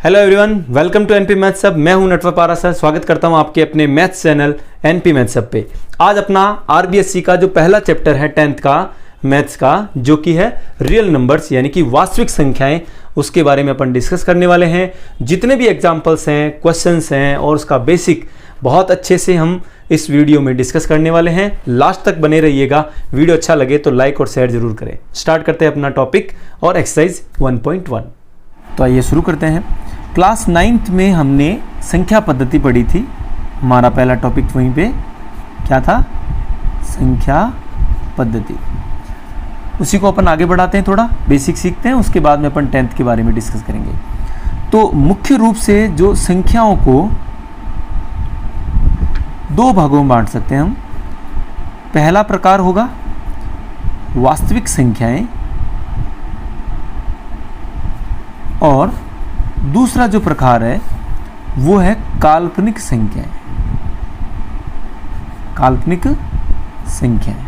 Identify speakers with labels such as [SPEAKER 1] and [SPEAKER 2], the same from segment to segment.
[SPEAKER 1] Hello everyone, welcome to NP maths hub. मैं हूं नटवर पारा सर। स्वागत करता हूं आपके अपने maths channel NP maths hub पे। आज अपना आरबीएससी का जो पहला चैप्टर है 10th का मैथ्स का, जो कि है रियल नंबर्स यानी कि वास्तविक संख्याएं, उसके बारे में अपन डिस्कस करने वाले हैं। जितने भी एग्जाम्पल्स हैं, क्वेश्चंस हैं और उसका बेसिक बहुत अच्छे से हम इस वीडियो में डिस्कस करने वाले हैं। लास्ट तक बने रहिएगा। वीडियो अच्छा लगे तो लाइक और शेयर जरूर करें। स्टार्ट करते हैं अपना टॉपिक और एक्सरसाइज 1.1। तो आइए शुरू करते हैं। क्लास 9th में हमने संख्या पद्धति पढ़ी थी। हमारा पहला टॉपिक वहीं पे क्या था? संख्या पद्धति। उसी को अपन आगे बढ़ाते हैं, थोड़ा बेसिक सीखते हैं, उसके बाद में अपन 10th के बारे में डिस्कस करेंगे। तो मुख्य रूप से जो संख्याओं को दो भागों में बांट सकते हैं हम। पहला प्रकार होगा वास्तविक संख्याएं और दूसरा जो प्रकार है वो है काल्पनिक संख्याएं। काल्पनिक संख्याएं,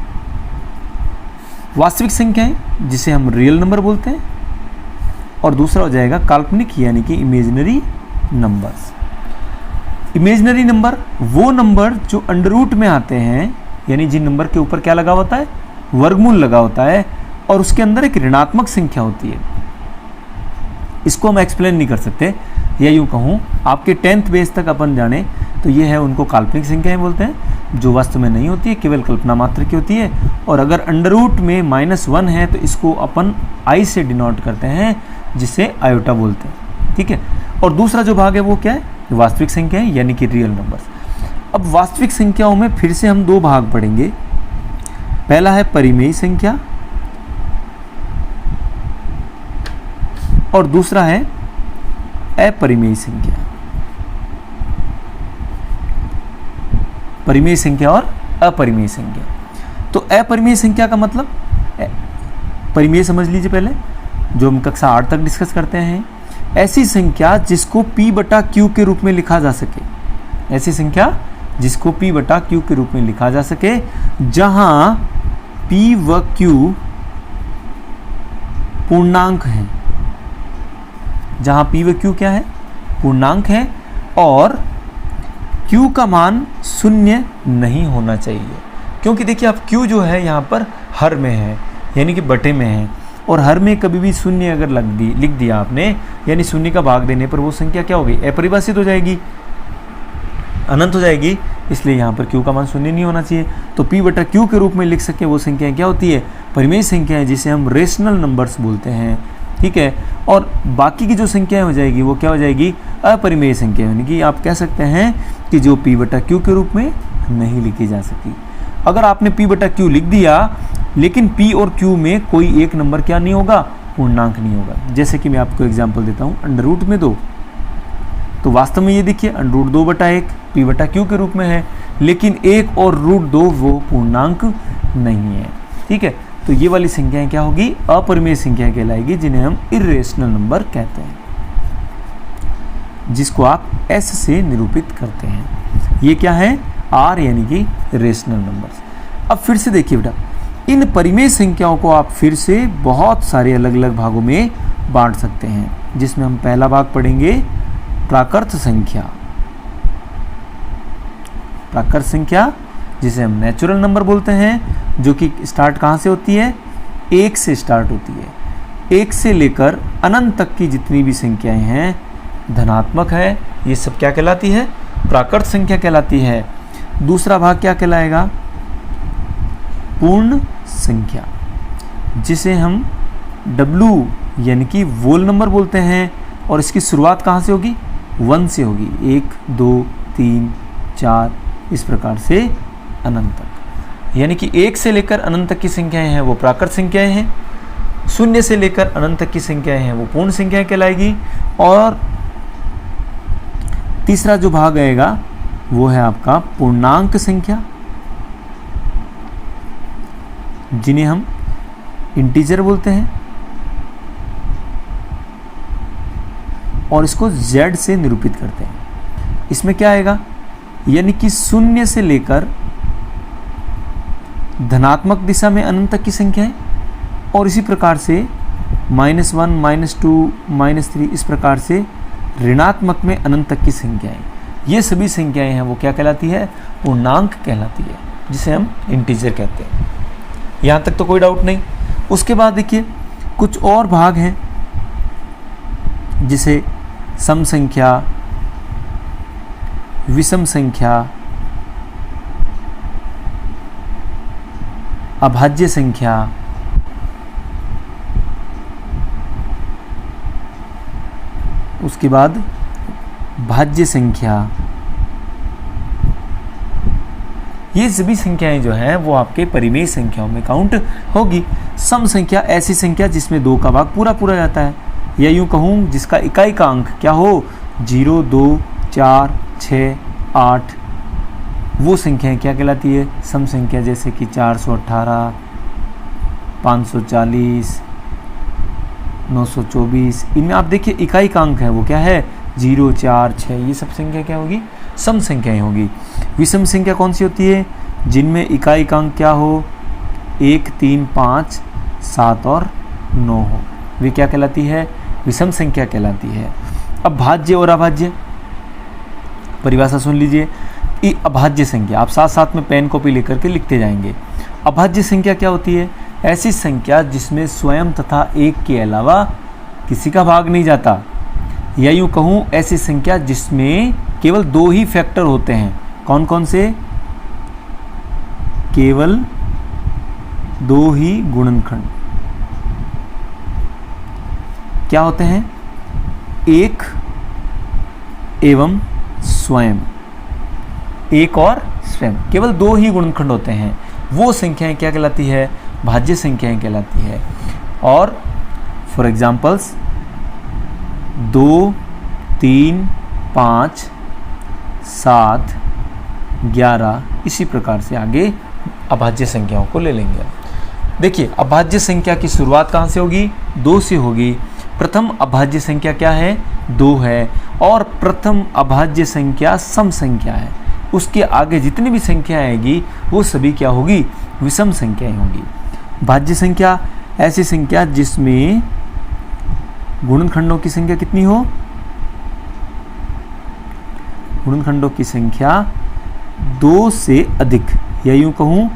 [SPEAKER 1] वास्तविक संख्याएं जिसे हम रियल नंबर बोलते हैं, और दूसरा हो जाएगा काल्पनिक यानी कि इमेजिनरी नंबर्स। इमेजिनरी नंबर वो नंबर जो अंडर रूट में आते हैं, यानी जिन नंबर के ऊपर क्या लगा होता है? वर्गमूल लगा होता है, और उसके अंदर एक ऋणात्मक संख्या होती है। इसको हम एक्सप्लेन नहीं कर सकते, या यूँ कहूँ आपके 10th बेस तक अपन जाने तो ये है, उनको काल्पनिक संख्याएं बोलते हैं, जो वास्तव में नहीं होती है, केवल कल्पना मात्र की होती है। और अगर अंडर रूट में -1 है तो इसको अपन आई से डिनोट करते हैं, जिसे आयोटा बोलते हैं। ठीक है। और दूसरा जो भाग है वो क्या है? वास्तविक संख्याएं यानी कि रियल नंबर्स। अब वास्तविक संख्याओं में फिर से हम दो भाग पढ़ेंगे। पहला है परिमेय संख्या और दूसरा है अपरिमेय संख्या। परिमेय संख्या और अपरिमेय संख्या। तो अपरिमेय संख्या का मतलब, परिमेय समझ लीजिए पहले, जो हम कक्षा 8 तक डिस्कस करते हैं। ऐसी संख्या जिसको P/Q के रूप में लिखा जा सके। ऐसी संख्या जिसको P/Q के रूप में लिखा जा सके, जहां P व Q पूर्णांक हैं। जहां P व Q क्या है? पूर्णांक है, और Q का मान शून्य नहीं होना चाहिए। क्योंकि देखिए, अब Q जो है यहाँ पर हर में है, यानी कि बटे में है, और हर में कभी भी शून्य अगर लिख दिया आपने, यानी शून्य का भाग देने पर वो संख्या क्या होगी? अपरिभाषित हो जाएगी, अनंत हो जाएगी। इसलिए यहाँ पर Q का मान शून्य नहीं होना चाहिए। तो P/Q के रूप में लिख सके वो संख्याएं क्या होती है? परिमेय संख्याएं, जिसे हम रेशनल नंबर्स बोलते हैं। ठीक है। और बाकी की जो संख्याएं हो जाएगी वो क्या हो जाएगी? अपरिमेय संख्या, यानी कि आप कह सकते हैं कि जो P/Q के रूप में नहीं लिखी जा सकी। अगर आपने P/Q लिख दिया, लेकिन P और Q में कोई एक नंबर क्या नहीं होगा? पूर्णांक नहीं होगा। जैसे कि मैं आपको एग्जांपल देता हूँ, अंडर रूट में 2। तो वास्तव में ये देखिए, अंडर रूट 2/1 P/Q के रूप में है, लेकिन 1 और √2 वो पूर्णांक नहीं है। ठीक है। तो ये वाली संख्याएं क्या होगी? अपरिमेय संख्या कहलाएगी, जिन्हें हम इर्रेशनल नंबर कहते हैं, जिसको आप S से निरूपित करते हैं। ये क्या है? R यानी कि रेशनल नंबर्स। अब फिर से देखिए बेटा, इन परिमेय संख्याओं को आप फिर से बहुत सारे अलग अलग भागों में बांट सकते हैं, जिसमें हम पहला भाग पढ़ेंगे प्राकृत संख्या। प्राकृत संख्या जिसे हम नेचुरल नंबर बोलते हैं, जो कि स्टार्ट कहाँ से होती है? 1 से स्टार्ट होती है। 1 से लेकर अनंत तक की जितनी भी संख्याएं हैं, धनात्मक है, ये सब क्या कहलाती है? प्राकृत संख्या कहलाती है। दूसरा भाग क्या कहलाएगा? पूर्ण संख्या, जिसे हम W यानी कि वोल नंबर बोलते हैं, और इसकी शुरुआत कहाँ से होगी? 1 से होगी। 1 2 3 4 इस प्रकार से अनंत तक, यानी कि 1 से लेकर अनंत तक की संख्याएं हैं वो प्राकृत संख्याएं हैं। 0 से लेकर अनंत तक की संख्याएं हैं वो पूर्ण संख्याएं कहलाएगी। और तीसरा जो भाग आएगा वो है आपका पूर्णांक संख्या, जिन्हें हम इंटीजर बोलते हैं, और इसको Z से निरूपित करते हैं। इसमें क्या आएगा? यानी कि 0 से लेकर धनात्मक दिशा में अनंत तक की संख्या है, और इसी प्रकार से -1, -2, -3 इस प्रकार से ऋणात्मक में अनंत तक की संख्याएं, ये सभी संख्याएं हैं वो क्या कहलाती है? पूर्णांक कहलाती है, जिसे हम इंटीजर कहते हैं। यहाँ तक तो कोई डाउट नहीं। उसके बाद देखिए कुछ और भाग हैं, जिसे सम संख्या, विषम संख्या, अभाज्य संख्या, उसके बाद भाज्य संख्या, ये सभी संख्याएं जो हैं वो आपके परिमेय संख्याओं में काउंट होगी। सम संख्या ऐसी संख्या जिसमें 2 का भाग पूरा पूरा जाता है, या यूं कहूँ जिसका इकाई का अंक क्या हो, 0, 2, 4, 6, 8, वो संख्याएं क्या कहलाती है? सम संख्या। जैसे कि 418, 540, 924, इनमें आप देखिए इकाई का अंक है वो क्या है? 0, 4, 6, ये सब संख्या क्या होगी? सम संख्याएं होगी। विषम संख्या कौन सी होती है? जिनमें इकाई का अंक क्या हो? 1, 3, 5, 7 और 9 हो, वे क्या कहलाती है? विषम संख्या कहलाती है। अब भाज्य और अभाज्य, परिभाषा सुन लीजिए। अभाज्य संख्या, आप साथ साथ में पेन कॉपी लेकर के लिखते जाएंगे। अभाज्य संख्या क्या होती है? ऐसी संख्या जिसमें स्वयं तथा एक के अलावा किसी का भाग नहीं जाता, या यूं कहूँ ऐसी संख्या जिसमें केवल 2 ही फैक्टर होते हैं। कौन कौन से? केवल 2 ही गुणनखंड क्या होते हैं? एक एवं स्वयं, एक और स्वयं, केवल 2 ही गुणनखंड होते हैं। वो संख्याएं क्या कहलाती है? भाज्य संख्याएं कहलाती है। और फॉर एग्जाम्पल्स 2, 3, 5, 7, 11, इसी प्रकार से आगे अभाज्य संख्याओं को ले लेंगे। देखिए अभाज्य संख्या की शुरुआत कहाँ से होगी? 2 से होगी। प्रथम अभाज्य संख्या क्या है? 2 है, और प्रथम अभाज्य संख्या सम संख्या है। उसके आगे जितनी भी संख्या आएगी वो सभी क्या होगी? विषम संख्याएं होगी। भाज्य संख्या ऐसी संख्या जिसमें गुणनखंडों की संख्या कितनी हो? गुणनखंडों की संख्या 2 से अधिक, या यूं कहूं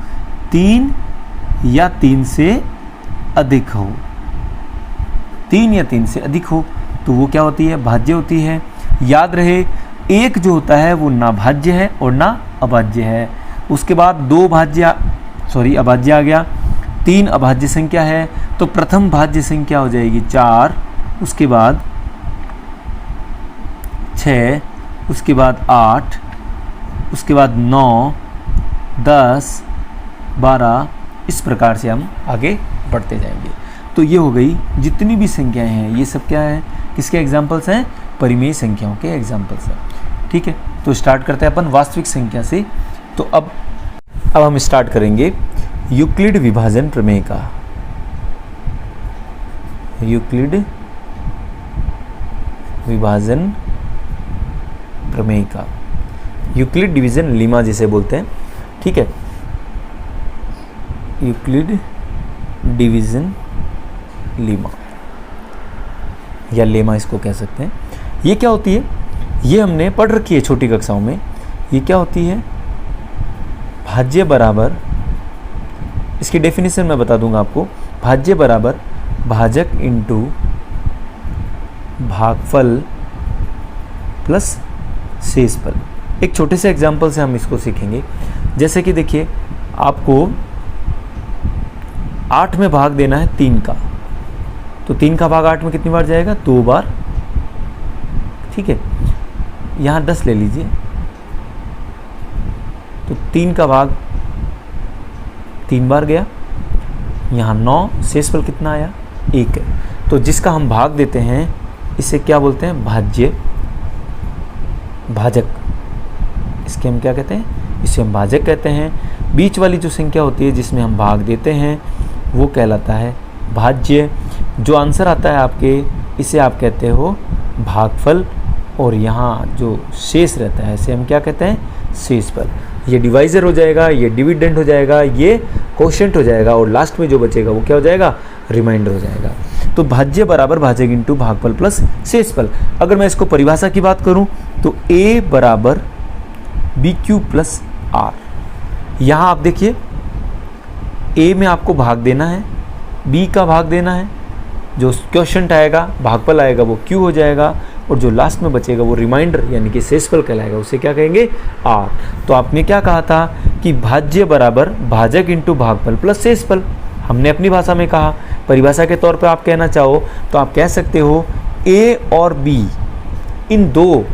[SPEAKER 1] 3 या 3 से अधिक हो, 3 या 3 से अधिक हो, तो वो क्या होती है? भाज्य होती है। याद रहे एक जो होता है वो ना भाज्य है और ना अभाज्य है। उसके बाद 2 अभाज्य आ गया, 3 अभाज्य संख्या है, तो प्रथम भाज्य संख्या हो जाएगी 4, उसके बाद 6, उसके बाद 8, उसके बाद 9, 10, 12, इस प्रकार से हम आगे बढ़ते जाएंगे। तो ये हो गई जितनी भी संख्याएं हैं, ये सब क्या है? किसके एग्जाम्पल्स हैं? परिमेय संख्याओं के एग्जाम्पल्स हैं। ठीक है, तो स्टार्ट करते हैं अपन वास्तविक संख्या से। तो अब हम स्टार्ट करेंगे यूक्लिड विभाजन प्रमेय का। यूक्लिड विभाजन प्रमेय का, यूक्लिड डिवीजन लीमा जिसे बोलते हैं। ठीक है, यूक्लिड डिवीजन लीमा या लेमा इसको कह सकते हैं। ये क्या होती है? ये हमने पढ़ रखी है छोटी कक्षाओं में। ये क्या होती है? भाज्य बराबर, इसकी डेफिनेशन मैं बता दूंगा आपको। भाज्य बराबर भाजक इंटू भागफल प्लस शेषफल। एक छोटे से एग्जाम्पल से हम इसको सीखेंगे। जैसे कि देखिए आपको 8 में भाग देना है 3 का, तो 3 का भाग 8 में कितनी बार जाएगा? 2 बार। ठीक है, यहाँ 10 ले लीजिए, तो 3 का भाग 3 बार गया, यहाँ 9, शेषफल कितना आया? 1 है। तो जिसका हम भाग देते हैं इसे क्या बोलते हैं? भाज्य, भाजक, इसके हम क्या कहते हैं? इसे हम भाजक कहते हैं। बीच वाली जो संख्या होती है जिसमें हम भाग देते हैं वो कहलाता है भाज्य। जो आंसर आता है आपके, इसे आप कहते हो भागफल, और यहाँ जो शेष रहता है इसे हम क्या कहते हैं? शेषफल। ये डिवाइजर हो जाएगा, ये डिविडेंड हो जाएगा, ये कोशेंट हो जाएगा, और लास्ट में जो बचेगा वो क्या हो जाएगा? रिमाइंडर हो जाएगा। तो भाज्य बराबर भाजक इंटू भागफल प्लस शेषफल। अगर मैं इसको परिभाषा की बात करूं तो a बराबर बी क्यू प्लस आर। यहाँ आप देखिए a में आपको भाग देना है, b का भाग देना है, जो क्वोशिएंट आएगा भागफल आएगा वो q हो जाएगा, और जो लास्ट में बचेगा वो रिमाइंडर यानी कि शेषफल कहलाएगा, उसे क्या कहेंगे r। तो आपने क्या कहा था कि भाज्य बराबर भाजक इंटू भागफल प्लस शेषफल, हमने अपनी भाषा में कहा। परिभाषा के तौर पे आप कहना चाहो तो आप कह सकते हो a और b इन दो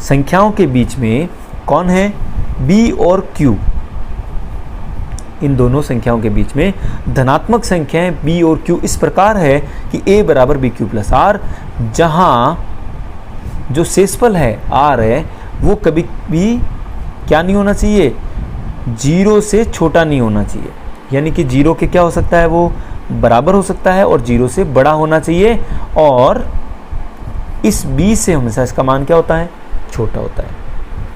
[SPEAKER 1] संख्याओं के बीच में कौन है, b और q। इन दोनों संख्याओं के बीच में धनात्मक संख्याएं b और q इस प्रकार है कि a बराबर बी क्यू प्लस आर, जहाँ जो शेषफल है r है वो कभी भी क्या नहीं होना चाहिए, 0 से छोटा नहीं होना चाहिए। यानी कि 0 के क्या हो सकता है, वो बराबर हो सकता है और 0 से बड़ा होना चाहिए, और इस b से हमेशा इसका मान क्या होता है, छोटा होता है।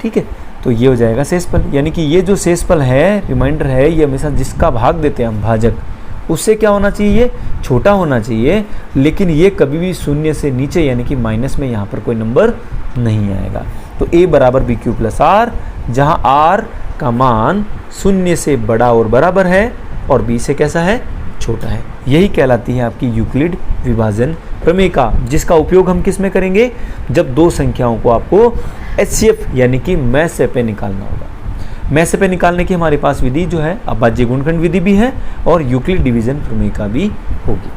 [SPEAKER 1] ठीक है, तो ये हो जाएगा शेषफल। यानी कि ये जो शेषफल है, रिमाइंडर है, ये हमेशा जिसका भाग देते हैं हम भाजक, उससे क्या होना चाहिए, छोटा होना चाहिए, लेकिन ये कभी भी शून्य से नीचे यानी कि माइनस में यहाँ पर कोई नंबर नहीं आएगा। तो a बराबर बी क्यू प्लस आर, जहाँ r का मान शून्य से बड़ा और बराबर है और b से कैसा है, छोटा है। यही कहलाती है आपकी यूक्लिड विभाजन प्रमेय, जिसका उपयोग हम किस में करेंगे, जब दो संख्याओं को आपको HCF यानी कि मैं से पे निकालना होगा। मैं से पे निकालने की हमारे पास विधि जो है अभाज्य गुणनखंड विधि भी है और यूक्लिड डिवीजन प्रमेय का भी होगी।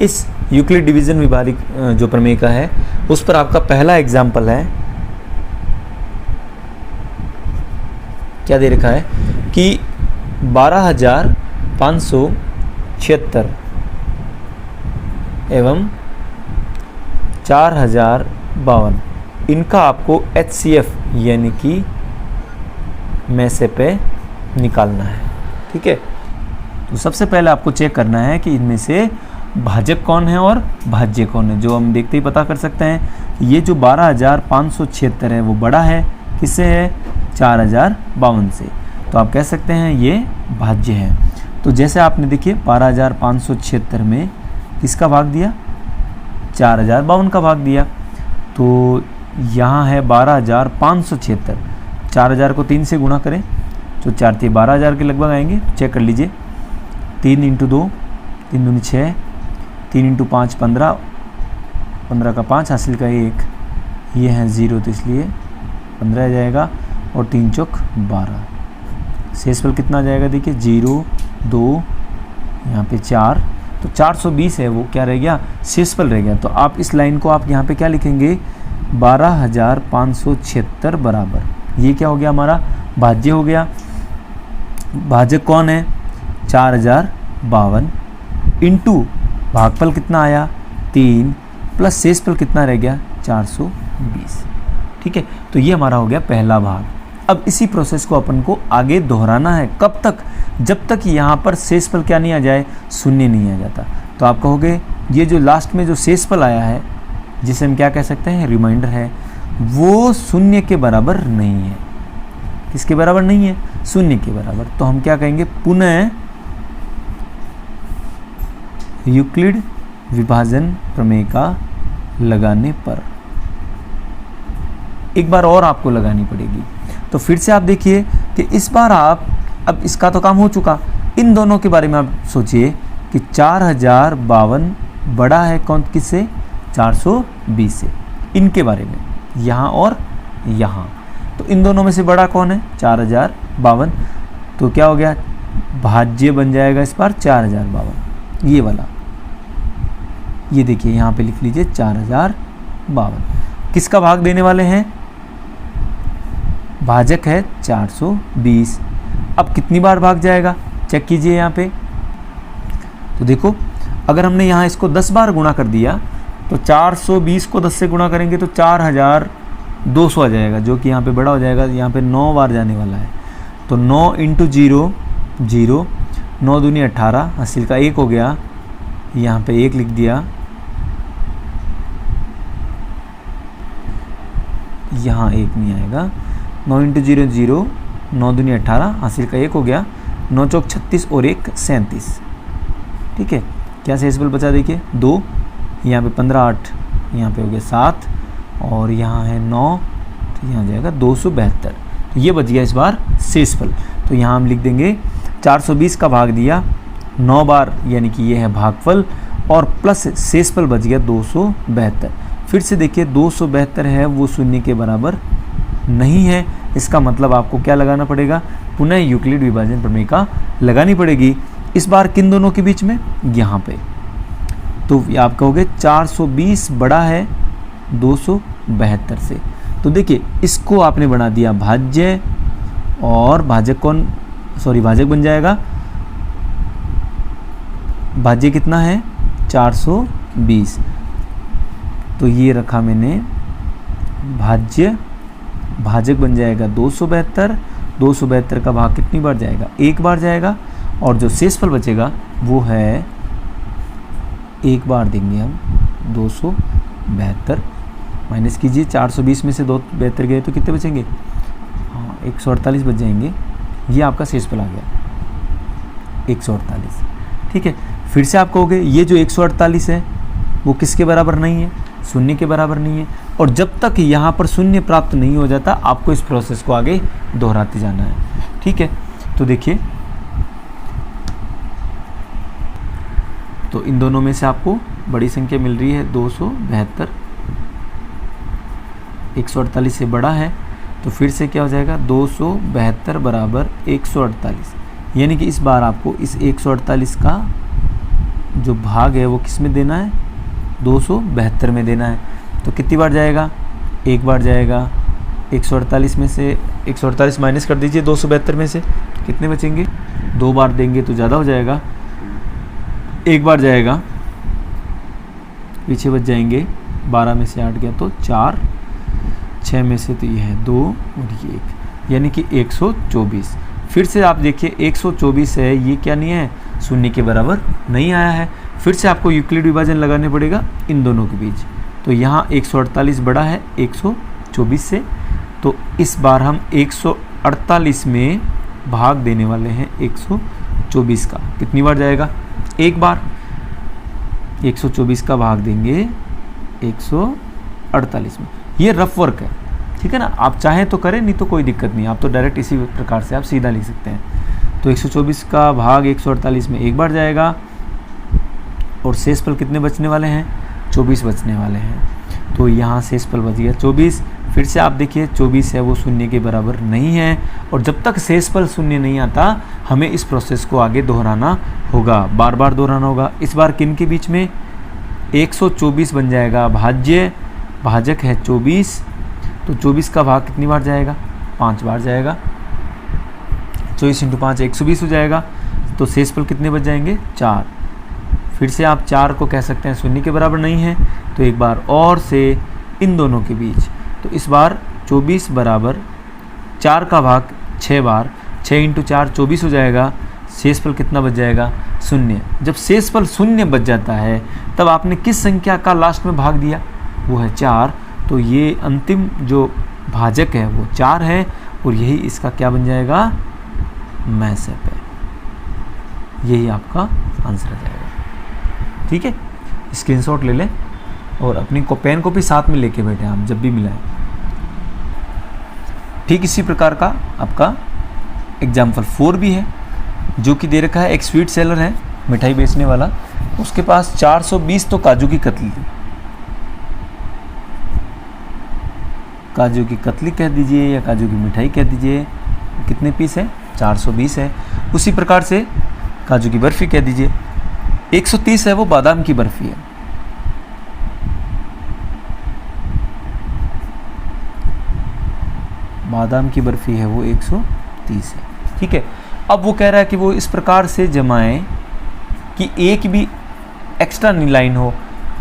[SPEAKER 1] इस यूक्लिड डिवीजन विभाजिक जो प्रमेय का है उस पर आपका पहला एग्जाम्पल है, क्या दे रखा है कि 12,576 एवं 4,052 इनका आपको HCF यानी कि में से पे निकालना है। ठीक है, तो सबसे पहले आपको चेक करना है कि इनमें से भाजक कौन है और भाज्य कौन है, जो हम देखते ही पता कर सकते हैं। ये जो 12,576 है वो बड़ा है, किससे है, 4,052 से, तो आप कह सकते हैं ये भाज्य है। तो जैसे आपने देखिए 12,576 में किसका भाग दिया, 4,052 का भाग दिया, तो यहाँ है 12,576, 4,000 को 3 से गुणा करें तो 4 3 12,000 के लगभग आएंगे। चेक कर लीजिए, 3 × 2 3 दूनी 6, 3 × 5 15, 15 का 5 हासिल का 1, ये है 0 तो इसलिए 15 आ जाएगा, और 3 चौक 12। शेषफल कितना आ जाएगा, देखिए 0 2 यहाँ पे 4, तो 420 है वो क्या रह गया, शेषफल रह गया। तो आप इस लाइन को आप यहाँ पे क्या लिखेंगे, 12,576 बराबर, ये क्या हो गया हमारा, भाज्य हो गया। भाजक कौन है, 4,052 इंटू भागफल कितना आया 3 प्लस शेषफल कितना रह गया 420। ठीक है, तो ये हमारा हो गया पहला भाग। अब इसी प्रोसेस को अपन को आगे दोहराना है, कब तक, जब तक यहाँ पर शेषफल क्या नहीं आ जाए, शून्य नहीं आ जाता। तो आप कहोगे ये जो लास्ट में जो शेषफल आया है, जिसे हम क्या कह सकते हैं, रिमाइंडर है, वो शून्य के बराबर नहीं है। किसके बराबर नहीं है, शून्य के बराबर। तो हम क्या कहेंगे, पुनः यूक्लिड विभाजन प्रमेय का लगाने पर, एक बार और आपको लगानी पड़ेगी। तो फिर से आप देखिए कि इस बार आप, अब इसका तो काम हो चुका, इन दोनों के बारे में आप सोचिए कि 4,052 बड़ा है कौन, किससे, 420 से, इनके बारे में, यहाँ और यहाँ। तो इन दोनों में से बड़ा कौन है, 4,052, तो क्या हो गया, भाज्य बन जाएगा इस बार 4,052, ये वाला, ये देखिए यहाँ पे लिख लीजिए 4,052। किसका भाग देने वाले हैं, भाजक है 420। अब कितनी बार भाग जाएगा, चेक कीजिए यहाँ पे। तो देखो अगर हमने यहाँ इसको 10 बार गुणा कर दिया तो 420 को 10 से गुणा करेंगे तो 4,200 आ जाएगा, जो कि यहाँ पे बड़ा हो जाएगा, यहाँ पे 9 बार जाने वाला है। तो 9 × 0 0, 9 दूनी 18, हासिल का 1 हो गया, यहाँ पे 1 लिख दिया, यहाँ 1 नहीं आएगा, 9 × 0 0, 9 दूनी 18, हासिल का 1 हो गया, 9 चौक 36 और 1 37। ठीक है, क्या शेषफल बचा देखिए 2, यहाँ पे 15, 8, यहाँ पे हो गया 7 और यहाँ है 9, तो यहाँ जाएगा 272। तो ये बच गया इस बार शेषफल। तो यहाँ हम लिख देंगे 420 का भाग दिया 9 बार, यानी कि ये है भागफल, और प्लस शेषफल बच गया 272। फिर से देखिए 272 है वो शून्य के बराबर नहीं है, इसका मतलब आपको क्या लगाना पड़ेगा, पुनः यूक्लिड विभाजन प्रमेय लगानी पड़ेगी। इस बार किन दोनों के बीच में, यहाँ पे। तो आप कहोगे 420 बड़ा है 272 से। तो देखिए इसको आपने बना दिया भाज्य, और भाजक भाजक बन जाएगा, भाज्य कितना है 420, तो ये रखा मैंने भाज्य, भाजक बन जाएगा 272, 272 का भाग कितनी बार जाएगा, एक बार जाएगा, और जो शेषफल बचेगा वो है एक बार देंगे हम 272। माइनस कीजिए, 420 में से 272 गए तो कितने बचेंगे, हाँ 148 बच जाएंगे। ये आपका शेषफल आ गया 148। ठीक है, फिर से आप कहोगे ये जो 148 है वो किसके बराबर नहीं है, शून्य के बराबर नहीं है, और जब तक यहाँ पर शून्य प्राप्त नहीं हो जाता आपको इस प्रोसेस को आगे दोहराते जाना है। ठीक है, तो देखिए, तो इन दोनों में से आपको बड़ी संख्या मिल रही है 272, 148 से बड़ा है, तो फिर से क्या हो जाएगा 272 बराबर 148, यानी कि इस बार आपको इस 148 का जो भाग है वो किस में देना है, 272 में देना है। तो कितनी बार जाएगा, एक बार जाएगा। 148 में से 148 माइनस कर दीजिए 272 में से, कितने बचेंगे, 2 बार देंगे तो ज़्यादा हो जाएगा, एक बार जाएगा, पीछे बच जाएंगे 12 में से 8 गया तो 4, 6 में से तो ये है 2 और ये 1, यानी कि 124। फिर से आप देखिए 124 है, ये क्या नहीं है, शून्य के बराबर नहीं आया है। फिर से आपको यूक्लिड विभाजन लगाने पड़ेगा इन दोनों के बीच। तो यहाँ 148 बड़ा है 124 से, तो इस बार हम 148 में भाग देने वाले हैं 124 का। कितनी बार जाएगा, एक बार। 124 का भाग देंगे 148 में। ये रफ वर्क है, ठीक है ना, आप चाहें तो करें, नहीं तो कोई दिक्कत नहीं, आप तो डायरेक्ट इसी प्रकार से आप सीधा लिख सकते हैं। तो 124 का भाग 148 में एक बार जाएगा, और शेषफल कितने बचने वाले हैं, 24 बचने वाले हैं। तो यहाँ शेषफल बच गया 24। फिर से आप देखिए 24 है वो शून्य के बराबर नहीं है, और जब तक शेषफल शून्य नहीं आता हमें इस प्रोसेस को आगे दोहराना होगा, बार बार दोहराना होगा। इस बार किन के बीच में, 124 बन जाएगा भाज्य, भाजक है 24, तो 24 का भाग कितनी बार जाएगा, 5 बार जाएगा। 24 × 5 120 हो जाएगा, तो शेषफल कितने बच जाएंगे, 4। फिर से आप 4 को कह सकते हैं शून्य के बराबर नहीं है, तो एक बार और से इन दोनों के बीच, तो इस बार 24 बराबर 4 का भाग 6 बार, 6 × 4 24 हो जाएगा। शेषफल कितना बच जाएगा, शून्य। जब शेषफल शून्य बच जाता है तब आपने किस संख्या का लास्ट में भाग दिया, वो है 4। तो ये अंतिम जो भाजक है वो 4 है, और यही इसका क्या बन जाएगा, मैसेप है। यही आपका आंसर आ जाएगा। ठीक है, स्क्रीनशॉट ले लें और अपनी पेन को भी साथ में लेके बैठे आप जब भी मिलाएं। ठीक इसी प्रकार का आपका एग्जाम्पल 4 भी है, जो कि दे रखा है। एक स्वीट सेलर है, मिठाई बेचने वाला, उसके पास 420 तो काजू की कतली, काजू की कतली कह दीजिए या काजू की मिठाई कह दीजिए, कितने पीस है, 420 है। उसी प्रकार से काजू की बर्फ़ी कह दीजिए, 130 है वो बादाम की बर्फ़ी है। बादाम की बर्फ़ी है वो 130 है। ठीक है, अब वो कह रहा है कि वो इस प्रकार से जमाएं कि एक भी एक्स्ट्रा लाइन हो,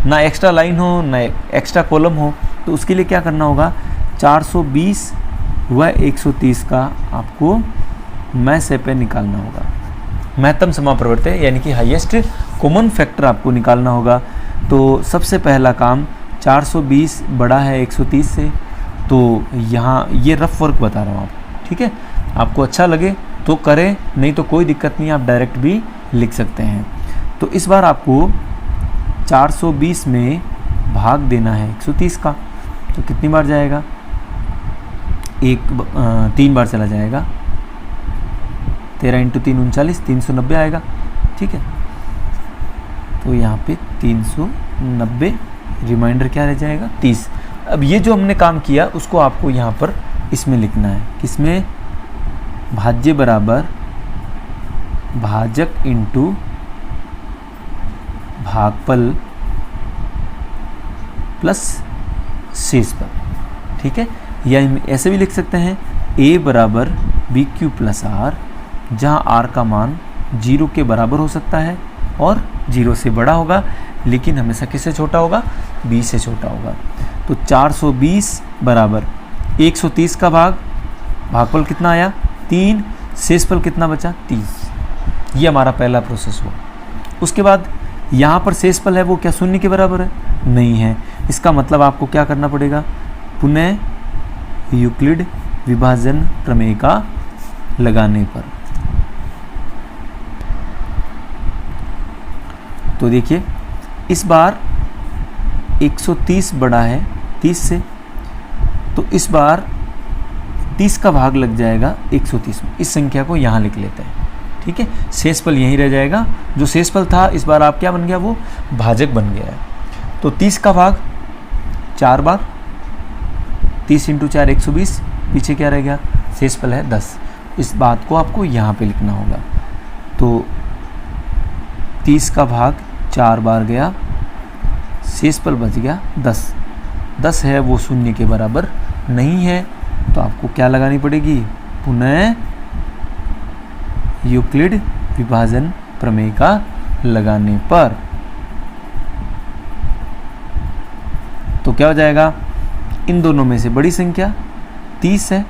[SPEAKER 1] ना एक्स्ट्रा लाइन हो ना एक्स्ट्रा कॉलम हो। तो उसके लिए क्या करना होगा, 420 व 130 का आपको मैसेप निकालना होगा। महत्तम समाप्रवर्त्य यानी कि हाईएस्ट कॉमन फैक्टर आपको निकालना होगा। तो सबसे पहला काम, 420 बड़ा है 130 से, तो यहाँ ये रफ वर्क बता रहा हूँ आपको। ठीक है, आपको अच्छा लगे तो करें, नहीं तो कोई दिक्कत नहीं, आप डायरेक्ट भी लिख सकते हैं। तो इस बार आपको 420 में भाग देना है 130 का, तो कितनी बार जाएगा? 3 बार चला जाएगा। 13 × 3 39, 390 आएगा। ठीक है, तो यहाँ पे 390, रिमाइंडर क्या रह जाएगा? 30। अब ये जो हमने काम किया उसको आपको यहाँ पर इसमें लिखना है, किसमें? भाज्य बराबर भाजक इंटू भागफल प्लस शेषफल। ठीक है, या ऐसे भी लिख सकते हैं a बराबर बी क्यू प्लस आर, जहाँ r का मान 0 के बराबर हो सकता है और 0 से बड़ा होगा, लेकिन हमेशा किससे छोटा होगा? b से छोटा होगा। तो 420 बराबर 130 का भागफल कितना आया? 3, शेषफल कितना बचा? 30। ये हमारा पहला प्रोसेस हुआ। उसके बाद यहाँ पर शेषफल है वो क्या शून्य के बराबर है? नहीं है। इसका मतलब आपको क्या करना पड़ेगा? पुनः यूक्लिड विभाजन प्रमेय का लगाने पर। तो देखिए इस बार 130 बड़ा है 30 से, तो इस बार 30 का भाग लग जाएगा 130 में। इस संख्या को यहाँ लिख लेते हैं। ठीक है, शेषफल यहीं रह जाएगा। जो शेषफल था इस बार आप क्या बन गया? वो भाजक बन गया है। तो 30 का भाग 4 बार, 30 × 4 120, पीछे क्या रह गया? शेषफल है 10। इस बात को आपको यहाँ पे लिखना होगा। तो 30 का भाग 4 बार गया, शेषफल बच गया 10। 10 है वो शून्य के बराबर नहीं है, तो आपको क्या लगानी पड़ेगी? पुनः यूक्लिड विभाजन प्रमेय का लगाने पर। तो क्या हो जाएगा? इन दोनों में से बड़ी संख्या 30 है,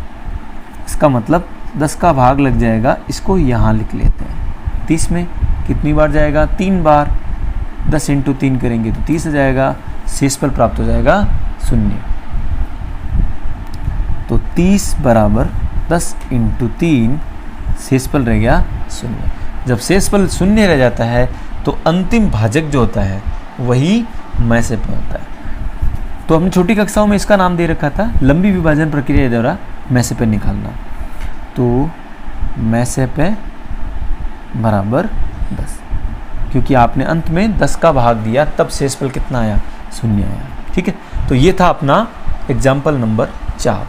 [SPEAKER 1] इसका मतलब 10 का भाग लग जाएगा। इसको यहाँ लिख लेते हैं। 30 में कितनी बार जाएगा? 3 बार। 10 × 3 करेंगे तो 30 आ जाएगा। शेषफल प्राप्त हो जाएगा 0। तो 30 बराबर 10 × 3, शेषफल रह गया 0। जब शेषफल 0 रह जाता है तो अंतिम भाजक जो होता है वही मैसे पे होता है। तो हमने छोटी कक्षाओं में इसका नाम दे रखा था लंबी विभाजन प्रक्रिया द्वारा मैसे पे निकालना। तो मैसे पे बराबर 10, क्योंकि आपने अंत में 10 का भाग दिया तब शेषफल कितना आया? 0 आया। ठीक है, तो ये था अपना एग्जाम्पल नंबर 4।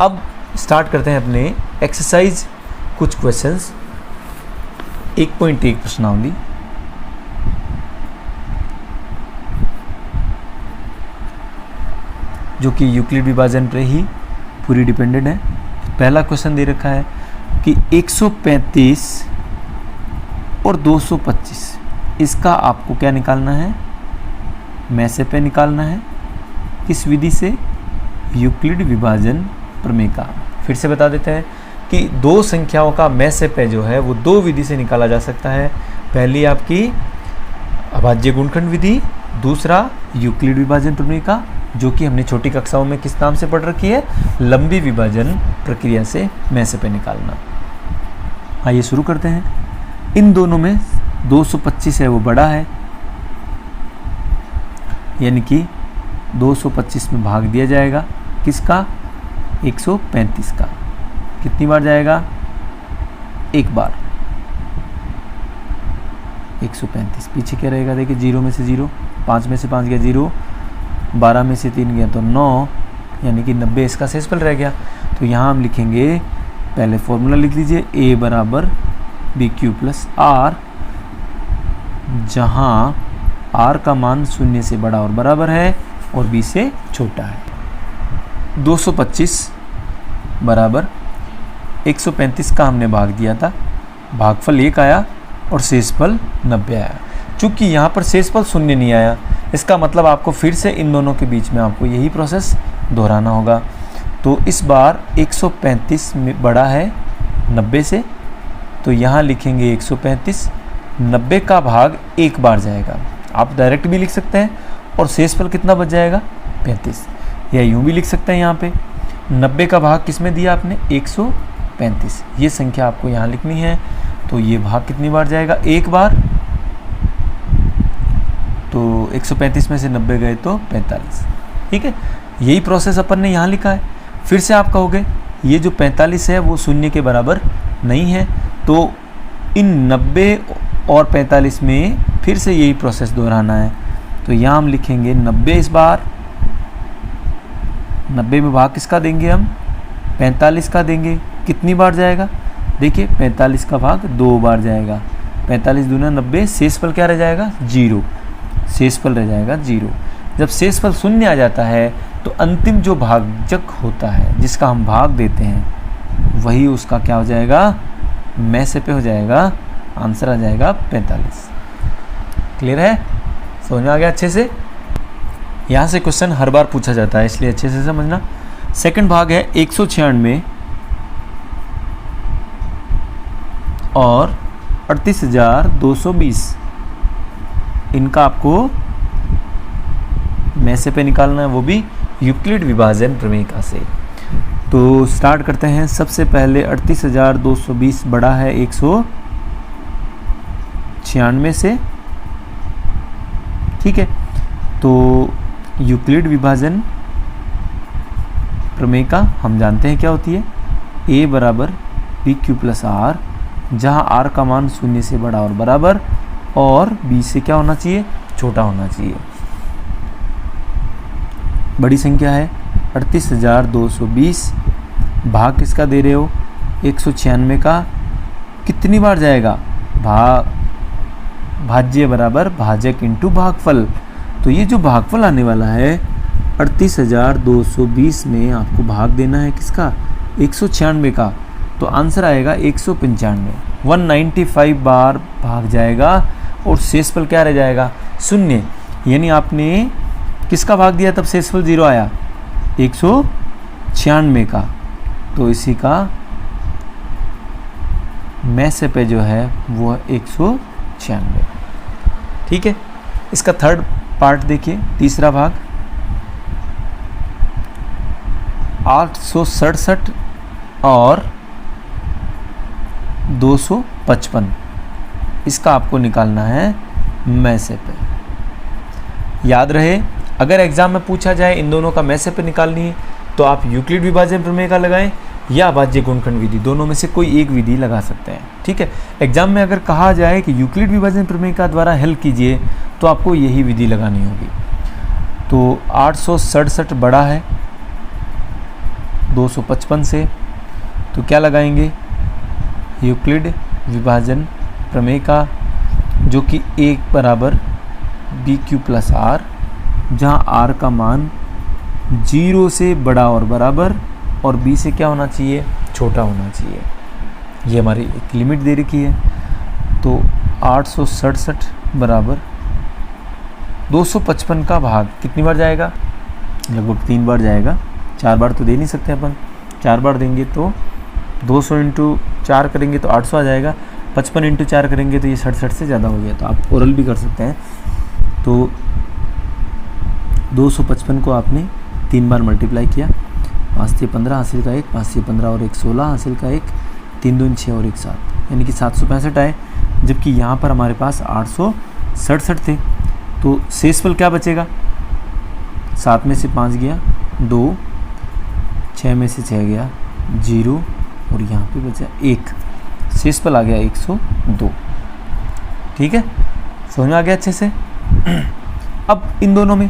[SPEAKER 1] अब स्टार्ट करते हैं अपने एक्सरसाइज कुछ क्वेश्चंस। 1.1 प्रश्नावली। जो कि यूक्लिड विभाजन पर ही पूरी डिपेंडेंट है। पहला क्वेश्चन दे रखा है कि 135 और 225, इसका आपको क्या निकालना है? मैसे पे निकालना है। किस विधि से? यूक्लिड विभाजन प्रमेय का। फिर से बता देते हैं कि दो संख्याओं का मैसे पे जो है वो दो विधि से निकाला जा सकता है। पहली आपकी अभाज्य गुणनखंड विधि, दूसरा यूक्लिड विभाजन प्रमेय का, जो कि हमने छोटी कक्षाओं में किस नाम से पढ़ रखी है? लंबी विभाजन प्रक्रिया से मैसे पे निकालना। आइए शुरू करते हैं। इन दोनों में 225 है वो बड़ा है, यानी कि 225 में भाग दिया जाएगा किसका? 135 का। कितनी बार जाएगा? एक बार। 135 पीछे क्या रहेगा? देखिए 0 में से 0, 5 में से 5 गया 0, 12 में से 3 गया तो 9, यानी कि 90 इसका शेषफल रह गया। तो यहाँ हम लिखेंगे, पहले फॉर्मूला लिख लीजिए, a बराबर बी क्यू प्लस आर, जहाँ r का मान 0 से बड़ा और बराबर है और b से छोटा है। 225 बराबर 135 का हमने भाग दिया था, भागफल 1 आया और शेषफल 90 आया। चूँकि यहाँ पर शेषफल 0 नहीं आया, इसका मतलब आपको फिर से इन दोनों के बीच में आपको यही प्रोसेस दोहराना होगा। तो इस बार 135 में बड़ा है 90 से, तो यहाँ लिखेंगे 135, 90 का भाग एक बार जाएगा। आप डायरेक्ट भी लिख सकते हैं और शेषफल कितना बच जाएगा? 35। या यूँ भी लिख सकते हैं, यहाँ पे 90 का भाग किस में दिया आपने? 135। ये संख्या आपको यहाँ लिखनी है। तो ये भाग कितनी बार जाएगा? एक बार। तो 135 में से 90 गए तो 45। ठीक है, यही प्रोसेस अपन ने यहाँ लिखा है। फिर से आप कहोगे ये जो 45 है वो शून्य के बराबर नहीं है, तो इन 90 और 45 में फिर से यही प्रोसेस दोहराना है। तो यहाँ हम लिखेंगे 90 इस बार, 90 में भाग किसका देंगे हम, 45 का देंगे। कितनी बार जाएगा, देखिए 45 का भाग 2 बार जाएगा। 45 दूना 90, शेषफल क्या रह जाएगा, 0। शेषफल रह जाएगा 0। जब शेषफल शून्य आ जाता है तो अंतिम जो भाजक होता है जिसका हम भाग देते हैं वही उसका क्या हो जाएगा, में से पे हो जाएगा, आंसर आ जाएगा 45। क्लियर है, समझ में आ गया अच्छे से। यहाँ से क्वेश्चन हर बार पूछा जाता है इसलिए अच्छे से समझना। सेकंड भाग है 196 और 38,220। इनका आपको में से पे निकालना है, वो भी यूक्लिड विभाजन प्रमेय से। तो स्टार्ट करते हैं। सबसे पहले 38,220 बड़ा है 196 से। ठीक है, तो यूक्लिड विभाजन प्रमेय का हम जानते हैं क्या होती है, a बराबर पी क्यू प्लस आर, जहाँ r का मान शून्य से बड़ा और बराबर और b से क्या होना चाहिए, छोटा होना चाहिए। बड़ी संख्या है 38,220, भाग किसका दे रहे हो, 196 का। कितनी बार जाएगा, भाज्य बराबर भाजक इंटू भागफल। तो ये जो भागफल आने वाला है 38,220 में आपको भाग देना है किसका, 196 का। तो आंसर आएगा 195। 195 बार भाग जाएगा और शेषफल क्या रह जाएगा, शून्य। यानी आपने किसका भाग दिया तब शेषफल 0 आया, 196 का। तो इसी का में से पे जो है वो 196। ठीक है, इसका थर्ड पार्ट देखिए, तीसरा भाग 867 और 255। इसका आपको निकालना है में से पे। याद रहे, अगर एग्जाम में पूछा जाए इन दोनों का में से पे निकालनी है तो आप यूक्लिड विभाजन प्रमेय का लगाएं या भाज्य गुणनखंड विधि, दोनों में से कोई एक विधि लगा सकते हैं। ठीक है, एग्जाम में अगर कहा जाए कि यूक्लिड विभाजन प्रमेय का द्वारा हल कीजिए तो आपको यही विधि लगानी होगी। तो 867 बड़ा है 255 से, तो क्या लगाएंगे, यूक्लिड विभाजन प्रमेय का, जो कि 1 बराबर बी क्यू प्लस आर, जहाँ आर का मान 0 से बड़ा और बराबर और b से क्या होना चाहिए, छोटा होना चाहिए। ये हमारी एक लिमिट दे रखी है। तो 867 बराबर 255 का भाग कितनी बार जाएगा, लगभग 3 बार जाएगा। 4 बार तो दे नहीं सकते अपन, 4 बार देंगे तो 200 इंटू 4 करेंगे तो 800 आ जाएगा। 55 इंटू 4 करेंगे तो ये 67 से ज़्यादा हो गया। तो आप ओरल भी कर सकते हैं। तो 255 को आपने 3 बार मल्टीप्लाई किया, 5 से 15 हासिल का 1, 5 से 15 और 1 16 हासिल का 1, 3 दूनी 6 और 1 7, यानी कि 765 आए। जबकि यहाँ पर हमारे पास 867 थे। तो शेषफल क्या बचेगा, 7 में से 5 गया 2, 6 में से 6 गया 0 और यहाँ पे बचा 1। शेषफल आ गया 102। ठीक है, समझ में आ गया अच्छे से। अब इन दोनों में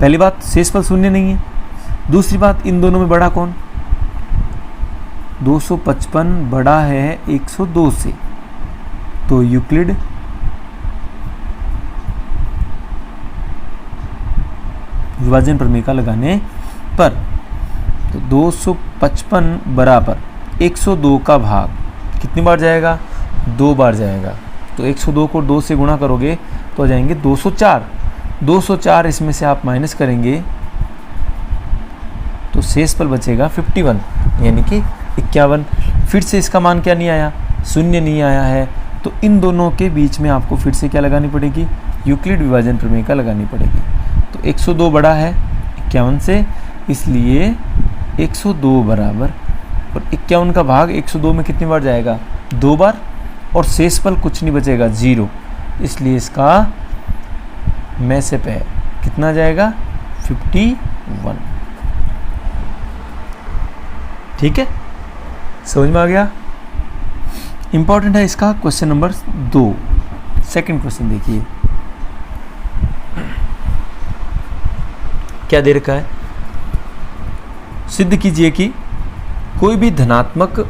[SPEAKER 1] पहली बात शेषफल शून्य नहीं है, दूसरी बात इन दोनों में बड़ा कौन, 255 बड़ा है 102 से। तो यूक्लिड विभाजन प्रमेय का लगाने पर तो 255 बराबर 102 का भाग कितनी बार जाएगा, 2 बार जाएगा। तो 102 को 2 से गुणा करोगे तो आ जाएंगे 204। 204 इसमें से आप माइनस करेंगे तो शेषफल बचेगा 51 यानी कि 51। फिर से इसका मान क्या नहीं आया, शून्य नहीं आया है। तो इन दोनों के बीच में आपको फिर से क्या लगानी पड़ेगी, यूक्लिड विभाजन प्रमेय का लगानी पड़ेगी। तो 102 बड़ा है 51 से, इसलिए 102 बराबर और 51 का भाग 102 में कितनी बार जाएगा, 2 बार। और शेषफल कुछ नहीं बचेगा 0, इसलिए इसका में से पे कितना जाएगा 51। ठीक है, समझ में आ गया। इंपॉर्टेंट है इसका क्वेश्चन नंबर 2। सेकंड क्वेश्चन देखिए क्या दे रखा है। सिद्ध कीजिए कि कोई भी धनात्मक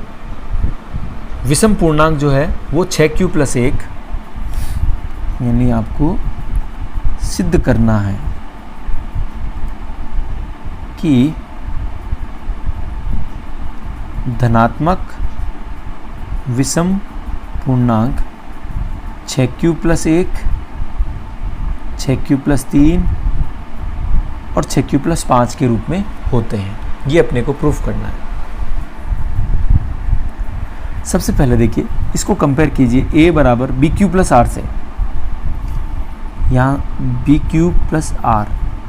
[SPEAKER 1] विषम पूर्णांक जो है वो 6q + 1, यानी आपको सिद्ध करना है कि धनात्मक विषम पूर्णांक 6q + 1, 6q + 3 और 6q + 5 के रूप में होते हैं। ये अपने को प्रूफ करना है। सबसे पहले देखिए इसको कंपेयर कीजिए a बराबर bq + r से। यहाँ bq + r,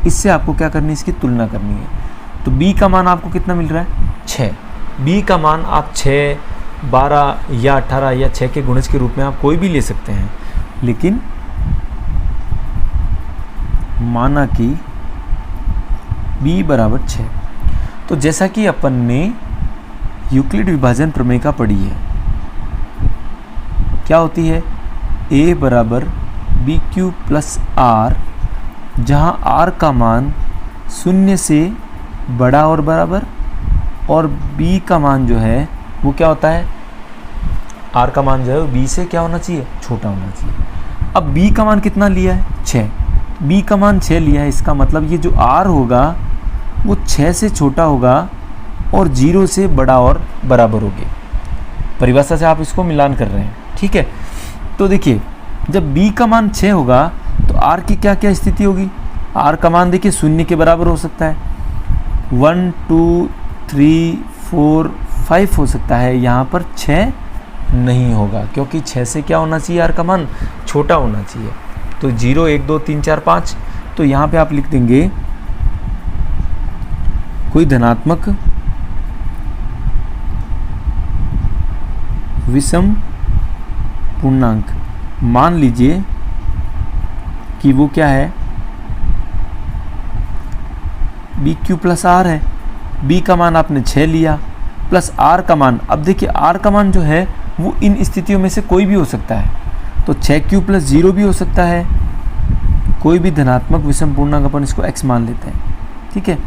[SPEAKER 1] इससे आपको क्या करनी है, इसकी तुलना करनी है। तो b का मान आपको कितना मिल रहा है 6। b का मान आप 6, 12 या 18 या 6 के गुणज के रूप में आप कोई भी ले सकते हैं, लेकिन माना कि b बराबर 6। तो जैसा कि अपन ने यूक्लिड विभाजन प्रमेय का पढ़ी है, क्या होती है a बराबर bq + r, जहाँ r का मान 0 से बड़ा और बराबर और b का मान जो है वो क्या होता है, r का मान जो है वो b से क्या होना चाहिए, छोटा होना चाहिए। अब b का मान कितना लिया है 6, b का मान 6 लिया है, इसका मतलब ये जो r होगा वो 6 से छोटा होगा और 0 से बड़ा और बराबर होगी। परिभाषा से आप इसको मिलान कर रहे हैं, ठीक है। तो देखिए जब b का मान 6 होगा तो r की क्या क्या स्थिति होगी। r का मान देखिए 0 के बराबर हो सकता है, 1, 2, 3, 4, 5 हो सकता है। यहाँ पर 6 नहीं होगा क्योंकि 6 से क्या होना चाहिए, r का मान छोटा होना चाहिए। तो 0, 1, 2, 3, 4, 5। तो यहाँ पे आप लिख देंगे कोई धनात्मक विषम पूर्णांक, मान लीजिए कि वो क्या है bq + r है। b का मान आपने 6 लिया प्लस r का मान, अब देखिए r का मान जो है वो इन स्थितियों में से कोई भी हो सकता है। तो 6q + 0 भी हो सकता है, कोई भी धनात्मक विषम पूर्णांक अपन इसको x मान लेते हैं, ठीक है।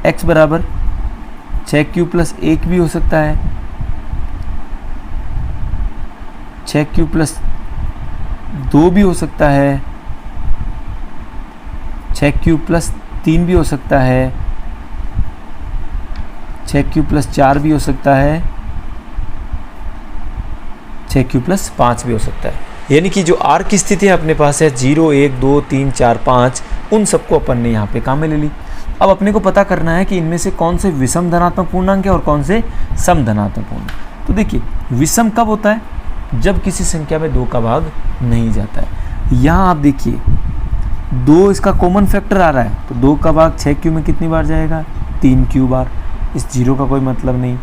[SPEAKER 1] x बराबर 6q + 1 भी हो सकता है, 6q + 2 भी हो सकता है, 6q + 3 भी हो सकता है, 6q + 4 भी हो सकता है, 6q + 5 भी हो सकता है। यानी कि जो r की स्थिति अपने पास है 0, 1, 2, 3, 4, 5, उन सबको अपन ने यहाँ पे काम में ले ली। अब अपने को पता करना है कि इनमें से कौन से विषम धनात्मक पूर्णांक है और कौन से सम धनात्मक पूर्णांक। तो देखिए विषम कब होता है, जब किसी संख्या में 2 का भाग नहीं जाता है। यहाँ आप देखिए 2 इसका कॉमन फैक्टर आ रहा है, तो 2 का भाग 6q में कितनी बार जाएगा, 3q बार। इस 0 का कोई मतलब नहीं।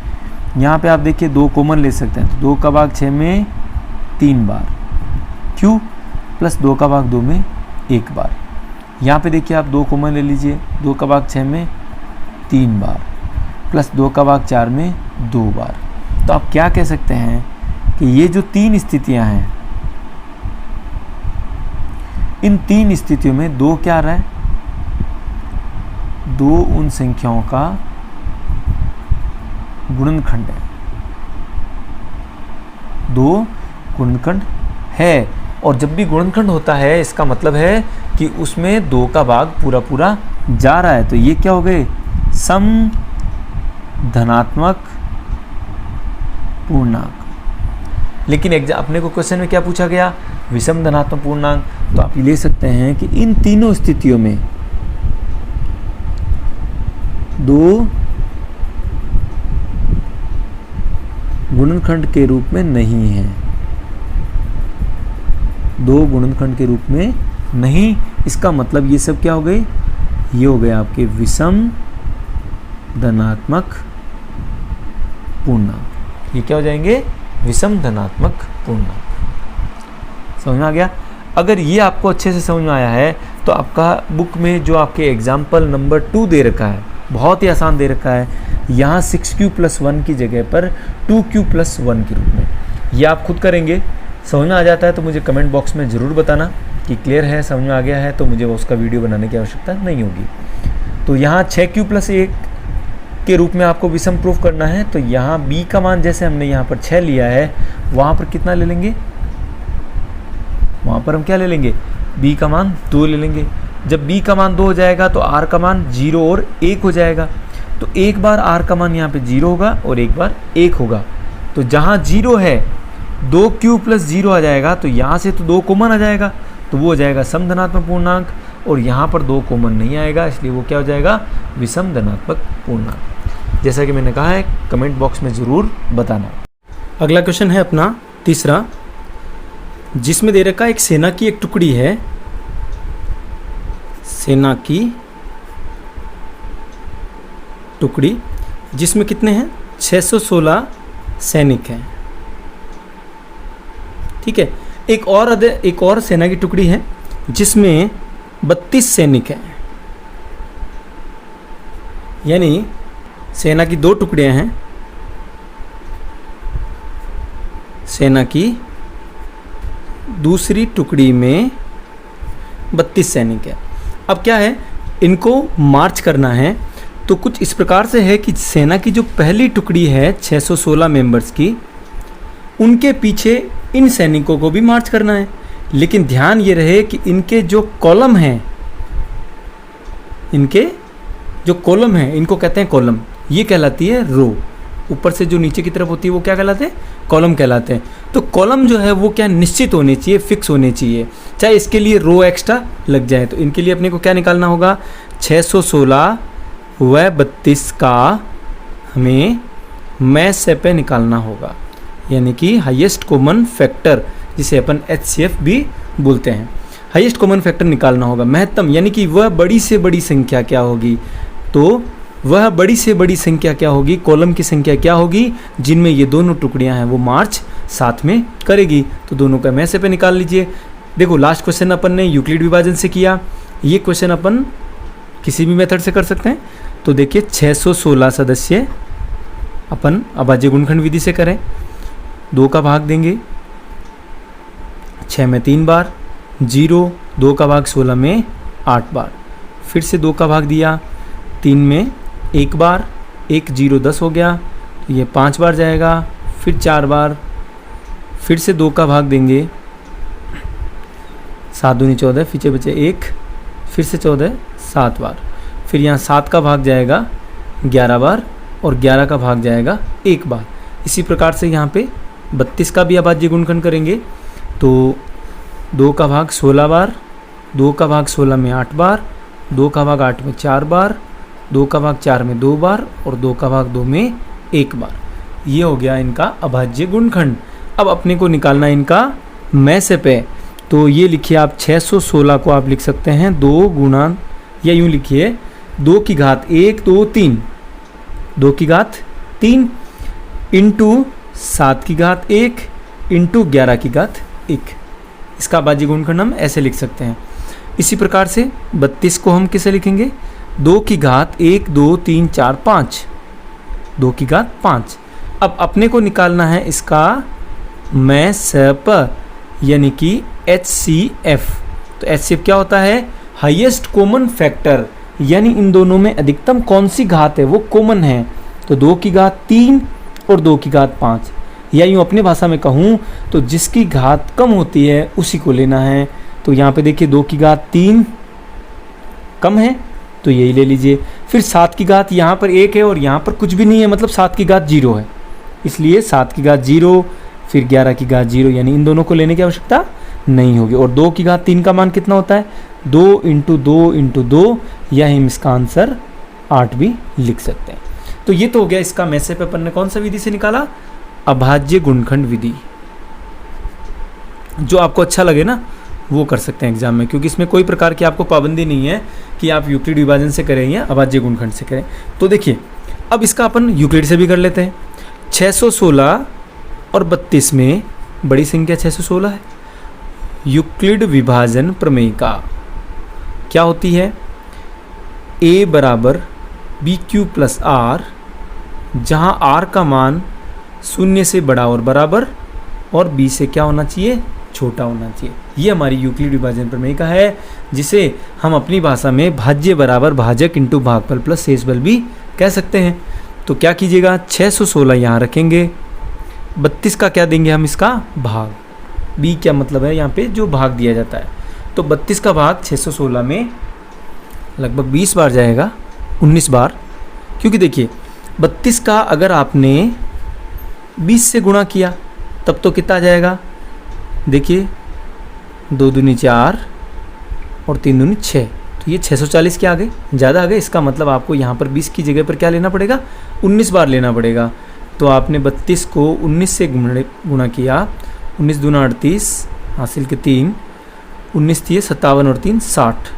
[SPEAKER 1] यहाँ पे आप देखिए 2 कॉमन ले सकते हैं, तो 2 का भाग 6 में 3 बार, q + 2 का भाग 2 में 1 बार। यहाँ पे देखिए आप 2 कॉमन ले लीजिए, 2 का भाग 6 में 3 बार प्लस 2 का भाग 4 में 2 बार। तो आप क्या कह सकते हैं कि ये जो 3 स्थितियां हैं, इन 3 स्थितियों में 2 क्या आ रहा है, 2 उन संख्याओं का गुणनखंड है, 2 गुणनखंड है। और जब भी गुणनखंड होता है इसका मतलब है कि उसमें 2 का भाग पूरा पूरा जा रहा है। तो ये क्या हो गए, सम धनात्मक पूर्णांक। लेकिन अपने को क्वेश्चन में क्या पूछा गया, विषम धनात्मक पूर्णांक। तो आप ले सकते हैं कि इन तीनों स्थितियों में 2 गुणनखंड के रूप में नहीं है, 2 गुणनखंड के रूप में नहीं। इसका मतलब ये सब क्या हो गए, ये हो गए आपके विषम धनात्मक पूर्णांक। ये क्या हो जाएंगे, विषम धनात्मक पूर्णांक। समझ में आ गया। अगर ये आपको अच्छे से समझ में आया है तो आपका बुक में जो आपके एग्जाम्पल नंबर 2 दे रखा है, बहुत ही आसान दे रखा है, यहाँ 6q+1 की जगह पर 2q+1 के रूप में, ये आप खुद करेंगे। समझ में आ जाता है तो मुझे कमेंट बॉक्स में ज़रूर बताना कि क्लियर है, समझ में आ गया है, तो मुझे उसका वीडियो बनाने की आवश्यकता नहीं होगी। तो यहाँ 6q+1 के रूप में आपको विषम प्रूफ करना है, तो यहाँ b का मान जैसे हमने यहाँ पर 6 लिया है, वहाँ पर कितना ले लेंगे, वहाँ पर हम क्या ले लेंगे, b का मान 2 ले लेंगे। जब b का मान 2 हो जाएगा तो r का मान 0 और 1 हो जाएगा। तो एक बार r का मान यहाँ पे 0 होगा और एक बार 1 होगा। तो जहाँ 0 है 2q+0 आ जाएगा, तो यहाँ से तो 2 कॉमन आ जाएगा, तो वो हो जाएगा सम धनात्मक पूर्णांक, और यहाँ पर 2 कॉमन नहीं आएगा, इसलिए वो क्या हो जाएगा, विषम धनात्मक पूर्णांक। जैसा कि मैंने कहा है, कमेंट बॉक्स में ज़रूर बताना।
[SPEAKER 2] अगला क्वेश्चन है अपना तीसरा, जिसमें दे रखा एक सेना की एक टुकड़ी है, सेना की टुकड़ी जिसमें कितने हैं, 616 सैनिक हैं। ठीक है। एक और सेना की टुकड़ी है जिसमें 32 सैनिक हैं। यानी सेना की 2 टुकड़ियां हैं, सेना की दूसरी टुकड़ी में 32 सैनिक है। अब क्या है, इनको मार्च करना है, तो कुछ इस प्रकार से है कि सेना की जो पहली टुकड़ी है 616 मेंबर्स की, उनके पीछे इन सैनिकों को भी मार्च करना है। लेकिन ध्यान ये रहे कि इनके जो कॉलम हैं, इनके जो कॉलम हैं, इनको कहते हैं कॉलम, ये कहलाती है रो। ऊपर से जो नीचे की तरफ होती है वो क्या कहलाते हैं, कॉलम कहलाते हैं। तो कॉलम जो है वो क्या निश्चित होने चाहिए, फिक्स होने चाहिए, चाहे इसके लिए रो एक्स्ट्रा लग जाए। तो इनके लिए अपने को क्या निकालना होगा, 616 व 32 का हमें मैस पे निकालना होगा, यानी कि हाईएस्ट कॉमन फैक्टर, जिसे अपन HCF भी बोलते हैं। हाईएस्ट कॉमन फैक्टर निकालना होगा, महत्तम, यानी कि वह बड़ी से बड़ी संख्या क्या होगी। तो वह बड़ी से बड़ी संख्या क्या होगी, कॉलम की संख्या क्या होगी, जिनमें ये दोनों टुकड़ियां हैं वो मार्च साथ में करेगी। तो दोनों का मैसे पे निकाल लीजिए। देखो लास्ट क्वेश्चन अपन ने यूक्लिड विभाजन से किया, ये क्वेश्चन अपन किसी भी मेथड से कर सकते हैं। तो देखिए 616 सदस्य अपन अभाज्य गुणनखंड विधि से करें, 2 का भाग देंगे 6 में 3 बार, 0, 2 का भाग 16 में 8 बार, फिर से 2 का भाग दिया 3 में 1 बार, 1 0 10 हो गया, तो ये 5 बार जाएगा, फिर 4 बार, फिर से 2 का भाग देंगे 7 दूनी 14, पीछे बचे 1, फिर से 14 7 बार, फिर यहाँ 7 का भाग जाएगा 11 बार और 11 का भाग जाएगा 1 बार। इसी प्रकार से यहाँ पे 32 का भी अभाज्य गुणनखंड करेंगे, तो 2 का भाग 16 बार, 2 का भाग 16 में 8 बार, 2 का भाग 8 में 4 बार, 2 का भाग 4 में 2 बार और 2 का भाग 2 में 1 बार। ये हो गया इनका अभाज्य गुणनखंड। अब अपने को निकालना इनका मैसे पे, तो ये लिखिए आप 616 को आप लिख सकते हैं 2 गुणा, या यूँ लिखिए 2 की घात 1 2 3, 2 की घात 3 इंटू 7 की घात 1 इंटू 11 की घात 1। इसका अभाज्य गुणनखंड हम ऐसे लिख सकते हैं। इसी प्रकार से 32 को हम किसे लिखेंगे, 2 की घात 1 2 3 4 5, 2 की घात 5। अब अपने को निकालना है इसका मैसप, यानी कि HCF। तो HCF क्या होता है, हाईएस्ट कॉमन फैक्टर, यानी इन दोनों में अधिकतम कौन सी घात है वो कॉमन है। तो 2 की घात 3 और 2 की घात 5, या यूँ अपनी भाषा में कहूँ तो जिसकी घात कम होती है उसी को लेना है। तो यहाँ पे देखिए 2 की घात 3 कम है तो यही ले लीजिए। फिर 7 की घात यहाँ पर 1 है और यहाँ पर कुछ भी नहीं है, मतलब 7 की घात 0 है, इसलिए 7 की घात 0, फिर 11 की घात 0, यानी इन दोनों को लेने की आवश्यकता नहीं होगी। और 2 की घात 3 का मान कितना होता है, 2 इंटू 2 इंटू 2, या हम इसका आंसर 8 भी लिख सकते हैं। तो ये तो हो गया इसका मैसे पे अपन ने कौन सा विधि से निकाला, अभाज्य गुणनखंड विधि। जो आपको अच्छा लगे ना वो कर सकते हैं एग्जाम में, क्योंकि इसमें कोई प्रकार की आपको पाबंदी नहीं है कि आप यूक्लिड विभाजन से करें या अभाज्य गुणनखंड से करें। तो देखिए अब इसका अपन यूक्लिड से भी कर लेते हैं। 616 और 32 में बड़ी संख्या 616 है, यूक्लिड विभाजन प्रमेय का क्या होती है? a बराबर बी क्यू प्लस आर, जहाँ r का मान शून्य से बड़ा और बराबर और b से क्या होना चाहिए? छोटा होना चाहिए। ये हमारी यूक्लिड विभाजन प्रमेय का है, जिसे हम अपनी भाषा में भाज्य बराबर भाजक इंटू भागफल प्लस शेषफल भी कह सकते हैं। तो क्या कीजिएगा, 616 यहाँ रखेंगे, 32 का क्या देंगे हम? इसका भाग। b क्या मतलब है यहाँ पे? जो भाग दिया जाता है। तो 32 का भाग 616 में लगभग 20 बार जाएगा, 19 बार, क्योंकि देखिए 32 का अगर आपने 20 से गुणा किया तब तो कितना आ जाएगा? देखिए 2 दूनी 4 और 3 दूनी 6, तो ये 640 के आ गए, ज़्यादा आ गए। इसका मतलब आपको यहाँ पर 20 की जगह पर क्या लेना पड़ेगा? 19 बार लेना पड़ेगा। तो आपने 32 को 19 से गुणा किया, 19 दूना 38, हासिल के 3, 19 थी 57 और 3 60,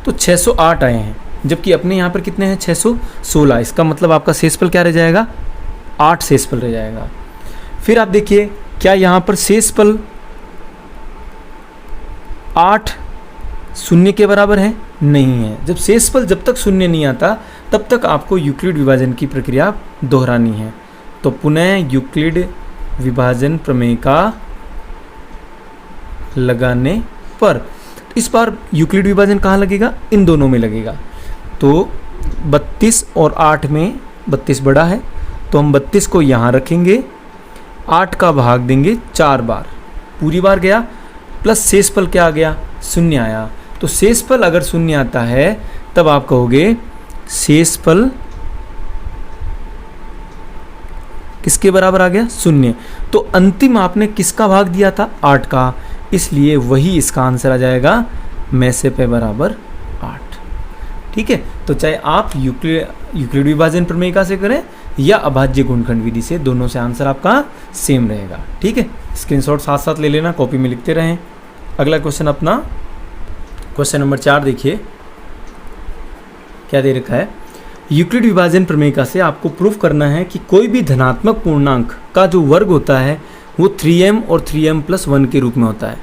[SPEAKER 2] तो 608 आए हैं। जबकि अपने यहाँ पर कितने हैं? 616। इसका मतलब आपका शेषफल क्या रह जाएगा? 8 शेषफल रह जाएगा। फिर आप देखिए, क्या यहाँ पर शेषफल 8 शून्य के बराबर है? नहीं है। जब शेषफल जब तक शून्य नहीं आता तब तक आपको यूक्लिड विभाजन की प्रक्रिया दोहरानी है। तो पुनः यूक्लिड विभाजन प्रमेय का लगाने पर, इस बार यूक्लिड विभाजन कहाँ लगेगा? इन दोनों में लगेगा। तो 32 और 8 में 32 बड़ा है, तो हम 32 को यहाँ रखेंगे, 8 का भाग देंगे 4 बार, पूरी बार गया, प्लस शेषफल क्या आ गया? शून्य आया। तो शेषफल अगर शून्य आता है तब आप कहोगे शेषफल किसके बराबर आ गया? शून्य। तो अंतिम आपने किसका भाग दिया था? 8 का, इसलिए वही इसका आंसर आ जाएगा, में से पे बराबर 8। ठीक है। तो चाहे आप यूक्लिड विभाजन प्रमेय से करें या अभाज्य गुणनखंड विधि से, दोनों से आंसर आपका सेम रहेगा। ठीक है। स्क्रीनशॉट साथ साथ ले लेना, कॉपी में लिखते रहें। अगला क्वेश्चन अपना क्वेश्चन नंबर 4 देखिए, क्या दे रखा है? यूक्लिड विभाजन प्रमेय से आपको प्रूफ करना है कि कोई भी धनात्मक पूर्णांक का जो वर्ग होता है वो 3m और 3m+1 के रूप में होता है।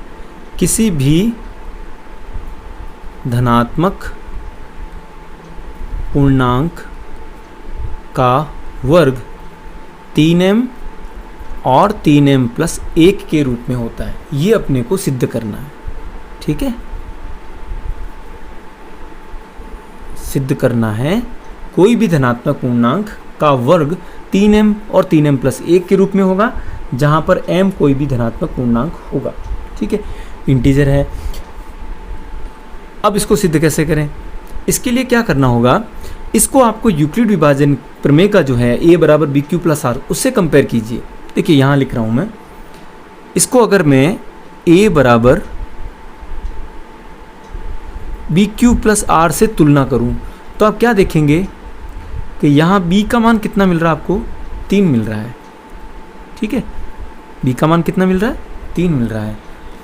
[SPEAKER 2] किसी भी धनात्मक पूर्णांक का वर्ग 3m और 3m+1 के रूप में होता है। ये अपने को सिद्ध करना है। ठीक है, सिद्ध करना है कोई भी धनात्मक पूर्णांक का वर्ग 3m और 3m+1 के रूप में होगा, जहां पर m कोई भी धनात्मक पूर्णांक होगा। ठीक है, इंटीजर है। अब इसको सिद्ध कैसे करें? इसके लिए क्या करना होगा, इसको आपको यूक्लिड विभाजन प्रमेय का जो है a बराबर बी क्यू प्लस आर, उससे कंपेयर कीजिए। देखिए यहाँ लिख रहा हूँ मैं, इसको अगर मैं a बराबर बी क्यू प्लस आर से तुलना करूँ तो आप क्या देखेंगे कि यहाँ b का मान कितना मिल रहा है आपको? 3 मिल रहा है। ठीक है, b का मान कितना मिल रहा है? 3 मिल रहा है।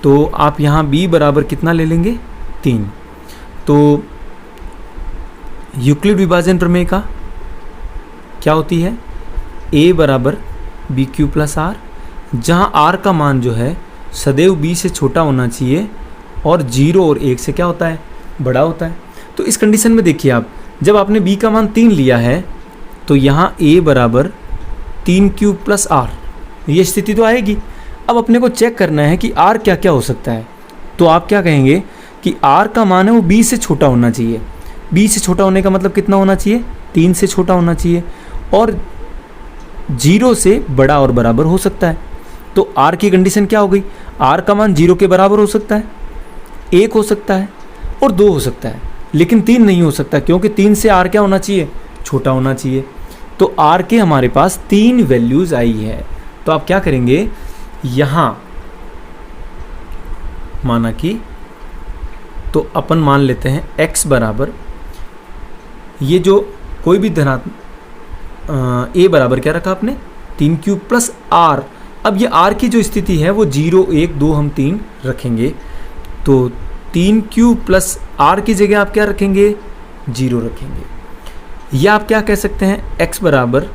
[SPEAKER 2] तो आप यहाँ b बराबर कितना ले लेंगे? 3। तो यूक्लिड विभाजन प्रमेय का क्या होती है? a बराबर बी क्यू प्लस आर, जहाँ r का मान जो है सदैव b से छोटा होना चाहिए और 0 और 1 से क्या होता है? बड़ा होता है। तो इस कंडीशन में देखिए आप, जब आपने b का मान 3 लिया है तो यहाँ a बराबर 3q प्लस आर, ये स्थिति तो आएगी। अब अपने को चेक करना है कि r क्या क्या हो सकता है। तो आप क्या कहेंगे कि r का मान है वो b से छोटा होना चाहिए। b से छोटा होने का मतलब कितना होना चाहिए? 3 से छोटा होना चाहिए, और 0 से बड़ा और बराबर हो सकता है। तो r की कंडीशन क्या हो गई? r का मान 0 के बराबर हो सकता है, 1 हो सकता है और 2 हो सकता है, लेकिन 3 नहीं हो सकता, क्योंकि 3 से r क्या होना चाहिए? छोटा होना चाहिए। तो r के हमारे पास 3 वैल्यूज आई है। तो आप क्या करेंगे, यहाँ माना कि, तो अपन मान लेते हैं x बराबर, ये जो कोई भी धनात्मक a बराबर क्या रखा आपने? 3q plus are. अब ये r की जो स्थिति है वो 0, 1, 2 हम 3 रखेंगे। तो 3q प्लस आर की जगह आप क्या रखेंगे? 0 रखेंगे। या आप क्या कह सकते हैं, x बराबर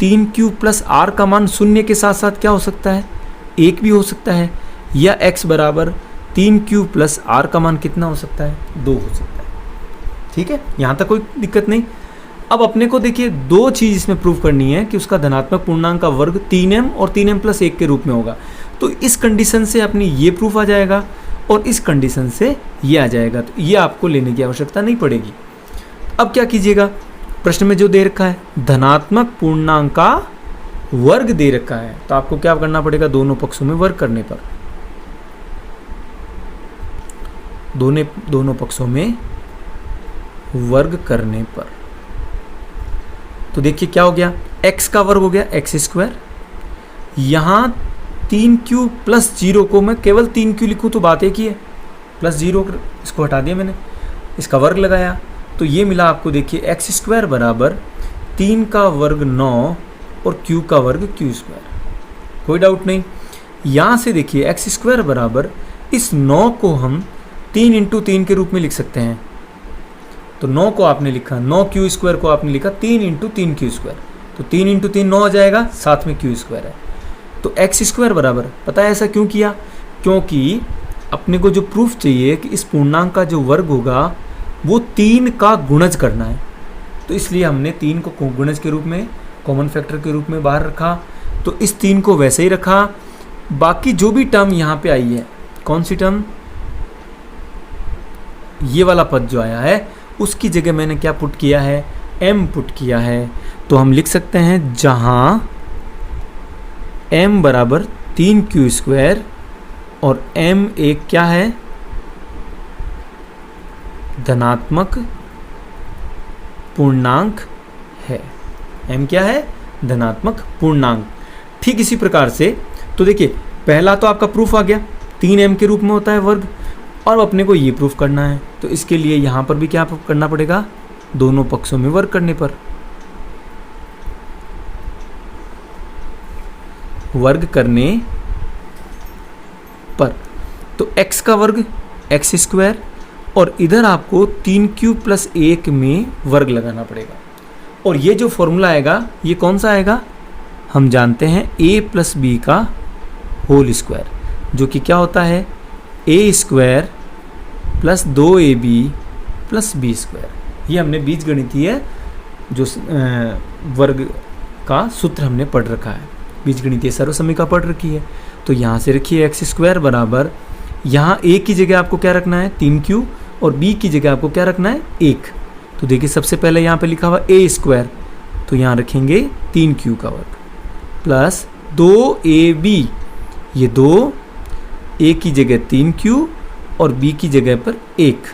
[SPEAKER 2] 3q प्लस आर का मान 0 के साथ साथ क्या हो सकता है? 1 भी हो सकता है। या x बराबर 3q प्लस r का मान कितना हो सकता है? 2 हो सकता है। ठीक है, यहाँ तक कोई दिक्कत नहीं। अब अपने को देखिए दो चीज़ इसमें प्रूव करनी है कि उसका धनात्मक पूर्णांक का वर्ग 3m और 3m प्लस 1 के रूप में होगा। तो इस कंडीशन से अपनी ये प्रूफ आ जाएगा और इस कंडीशन से ये आ जाएगा, तो ये आपको लेने की आवश्यकता नहीं पड़ेगी। अब क्या कीजिएगा, प्रश्न में जो दे रखा है धनात्मक पूर्णांक का वर्ग दे रखा है, तो आपको क्या करना पड़ेगा, दोनों पक्षों में वर्ग करने पर, दोनों पक्षों में वर्ग करने पर, तो देखिए क्या हो गया, x का वर्ग हो गया x स्क्वायर, यहाँ 3q प्लस 0 को मैं केवल 3q लिखूँ तो बात एक ही है, प्लस 0 इसको हटा दिया मैंने, इसका वर्ग लगाया तो ये मिला आपको, देखिए x स्क्वायर बराबर 3 का वर्ग 9 और q का वर्ग q स्क्वायर, कोई डाउट नहीं। यहाँ से देखिए x स्क्वायर बराबर इस 9 को हम 3 इंटू 3 के रूप में लिख सकते हैं, तो 9 को आपने लिखा, 9q स्क्वायर को आपने लिखा 3 इंटू 3q स्क्वायर, तो 3 इंटू 3 9 हो जाएगा, साथ में q स्क्वायर है, तो x स्क्वायर बराबर, पता है ऐसा क्यों किया, क्योंकि अपने को जो प्रूफ चाहिए कि इस पूर्णांक का जो वर्ग होगा वो 3 का गुणज करना है, तो इसलिए हमने 3 को गुणज के रूप में, कॉमन फैक्टर के रूप में बाहर रखा, तो इस 3 को वैसे ही रखा। बाकी जो भी टर्म यहाँ पे आई है, कौन सी टर्म, ये वाला पद जो आया है उसकी जगह मैंने क्या पुट किया है, m पुट किया है, तो हम लिख सकते हैं जहाँ m बराबर 3q स्क्वायर और m एक क्या है, धनात्मक पूर्णांक है, m क्या है, धनात्मक पूर्णांक। ठीक इसी प्रकार से, तो देखिए पहला तो आपका प्रूफ आ गया, 3m के रूप में होता है वर्ग, और अपने को ये प्रूफ करना है, तो इसके लिए यहाँ पर भी क्या करना पड़ेगा, दोनों पक्षों में वर्ग करने पर, वर्ग करने पर, तो x का वर्ग x स्क्वायर और इधर आपको 3q प्लस 1 में वर्ग लगाना पड़ेगा, और ये जो फॉर्मूला आएगा ये कौन सा आएगा, हम जानते हैं a प्लस बी का होल स्क्वायर, जो कि क्या होता है a square plus 2ab plus B square. ये हमने बीजगणितीय जो वर्ग का सूत्र हमने पढ़ रखा है, बीजगणितीय सर्वसमीका पढ़ रखी है। तो यहाँ से रखिए x स्क्वायर बराबर, यहाँ a की जगह आपको क्या रखना है 3q और b की जगह आपको क्या रखना है 1। तो देखिए सबसे पहले यहाँ पे लिखा हुआ a स्क्वायर, तो यहाँ रखेंगे 3q का वर्ग प्लस 2ab, ये 2, a की जगह 3q और b की जगह पर 1,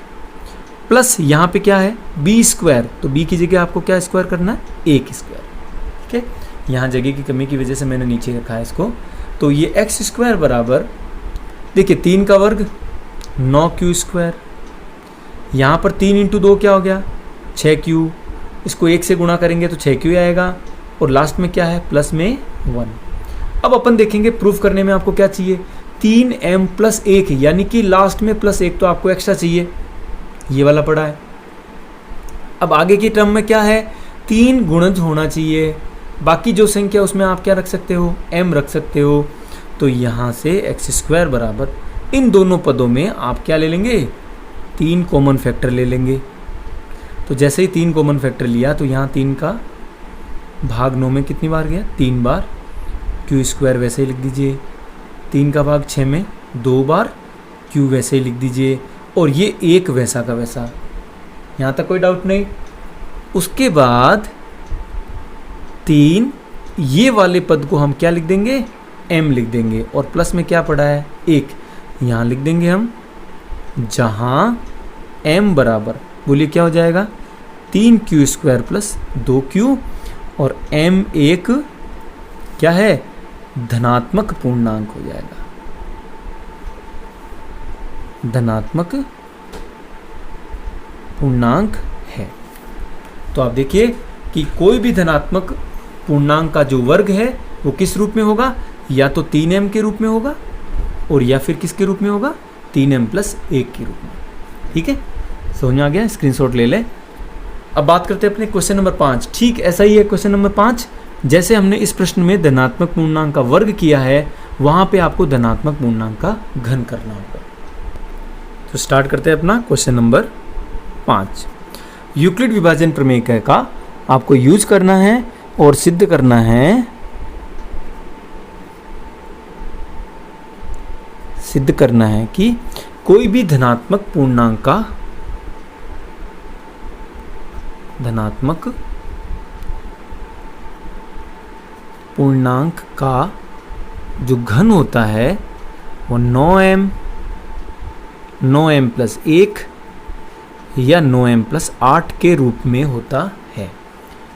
[SPEAKER 2] प्लस यहाँ पे क्या है b स्क्वायर, तो b की जगह आपको क्या स्क्वायर करना है 1 स्क्वायर। ठीक है, यहाँ जगह की कमी की वजह से मैंने नीचे रखा है इसको, तो ये x स्क्वायर बराबर, देखिए 3 का वर्ग 9q स्क्वायर, यहाँ पर 3 इंटू 2 क्या हो गया 6q, इसको 1 से गुणा करेंगे तो 6q आएगा, और लास्ट में क्या है प्लस में 1। अब अपन देखेंगे प्रूफ करने में आपको क्या चाहिए, 3m प्लस 1, यानी कि लास्ट में प्लस 1 तो आपको एक्स्ट्रा चाहिए, ये वाला पड़ा है। अब आगे की टर्म में क्या है, 3 गुणज होना चाहिए, बाकी जो संख्या उसमें आप क्या रख सकते हो, m रख सकते हो, तो यहाँ से x स्क्वायर बराबर, इन दोनों पदों में आप क्या ले लेंगे, 3 कॉमन फैक्टर ले लेंगे। तो जैसे ही 3 कॉमन फैक्टर लिया तो यहाँ 3 का भाग 9 में कितनी बार गया, 3 बार, q स्क्वायर वैसे ही लिख दीजिए, 3 का भाग 6 में 2 बार, q वैसे ही लिख दीजिए, और ये 1 वैसा का वैसा, यहाँ तक कोई डाउट नहीं। उसके बाद 3, ये वाले पद को हम क्या लिख देंगे, m लिख देंगे, और प्लस में क्या पड़ा है 1, यहाँ लिख देंगे हम, जहाँ m बराबर, बोलिए क्या हो जाएगा 3q स्क्वायर प्लस 2q, और m एक क्या है, धनात्मक पूर्णांक हो जाएगा, धनात्मक पूर्णांक है। तो आप देखिए कि कोई भी धनात्मक पूर्णांक का जो वर्ग है वो किस रूप में होगा, या तो 3m के रूप में होगा, और या फिर किसके रूप में होगा, 3m प्लस 1 के रूप में। ठीक है, समझ में आ गया, स्क्रीनशॉट ले ले। अब बात करते हैं अपने क्वेश्चन नंबर 5। ठीक ऐसा ही है क्वेश्चन नंबर 5, जैसे हमने इस प्रश्न में धनात्मक पूर्णांक का वर्ग किया है, वहाँ पे आपको धनात्मक पूर्णांक का घन करना होगा। तो स्टार्ट करते हैं अपना क्वेश्चन नंबर 5। यूक्लिड विभाजन प्रमेय का आपको यूज करना है और सिद्ध करना है कि कोई भी धनात्मक पूर्णांक का जो घन होता है वो 9m प्लस 1 या 9m प्लस 8 के रूप में होता है।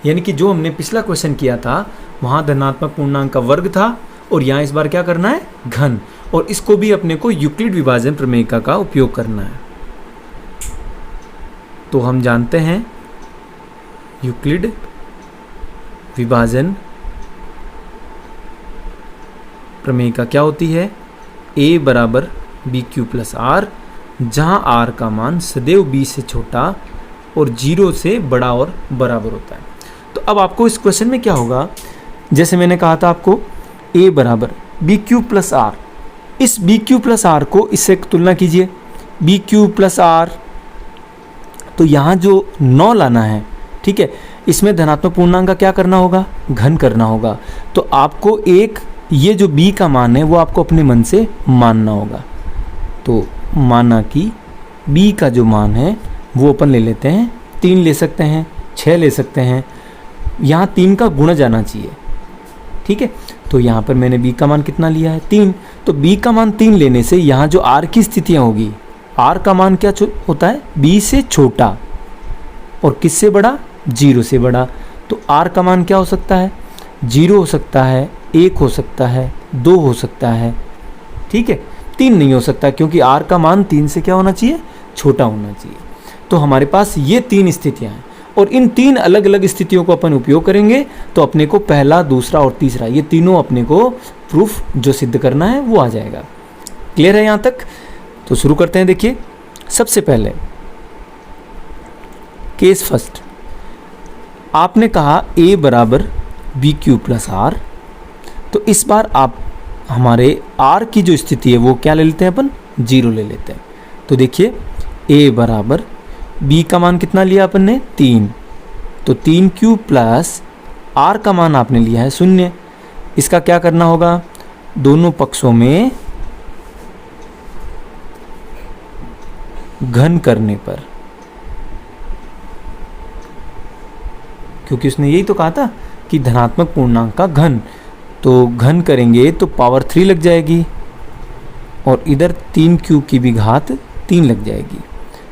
[SPEAKER 2] यानी कि जो हमने पिछला क्वेश्चन किया था वहाँ धनात्मक पूर्णांक का वर्ग था और यहाँ इस बार क्या करना है, घन, और इसको भी अपने को यूक्लिड विभाजन प्रमेय का उपयोग करना है। तो हम जानते हैं यूक्लिड विभाजन प्रमेय का क्या होती है, a बराबर बी क्यू प्लस आर, जहाँ r का मान सदैव b से छोटा और 0 से बड़ा और बराबर होता है। तो अब आपको इस क्वेश्चन में क्या होगा, जैसे मैंने कहा था आपको a बराबर बी क्यू प्लस आर, इस बी क्यू प्लस आर को इससे तुलना कीजिए, बी क्यू प्लस आर, तो यहाँ जो 9 लाना है, ठीक है, इसमें धनात्मक पूर्णांक का क्या करना होगा, घन करना होगा। तो आपको एक ये जो b का मान है वो आपको अपने मन से मानना होगा। तो माना कि b का जो मान है वो अपन ले लेते हैं, 3 ले सकते हैं, 6 ले सकते हैं, यहाँ 3 का गुणा जाना चाहिए, ठीक है। तो यहाँ पर मैंने b का मान कितना लिया है, 3। तो b का मान 3 लेने से यहाँ जो r की स्थितियाँ होगी, r का मान क्या होता है, b से छोटा और किससे बड़ा, 0 से बड़ा। तो r का मान क्या हो सकता है, 0 हो सकता है, 1 हो सकता है, 2 हो सकता है, ठीक है, 3 नहीं हो सकता, क्योंकि r का मान 3 से क्या होना चाहिए, छोटा होना चाहिए। तो हमारे पास ये 3 स्थितियां हैं और इन 3 अलग अलग स्थितियों को अपन उपयोग करेंगे तो अपने को पहला, दूसरा और तीसरा, ये तीनों अपने को प्रूफ जो सिद्ध करना है वो आ जाएगा। क्लियर है यहाँ तक? तो शुरू करते हैं। देखिए, सबसे पहले केस फर्स्ट, आपने कहा a बराबर बी क्यू प्लस आर, तो इस बार आप हमारे r की जो स्थिति है वो क्या ले लेते हैं, अपन 0 ले लेते हैं। तो देखिए a बराबर b का मान कितना लिया अपन ने, 3, तो 3 क्यू प्लस r का मान आपने लिया है 0। इसका क्या करना होगा, दोनों पक्षों में घन करने पर, क्योंकि उसने यही तो कहा था कि धनात्मक पूर्णांक का घन, तो घन करेंगे तो पावर 3 लग जाएगी और इधर 3 क्यूब की भी घात 3 लग जाएगी।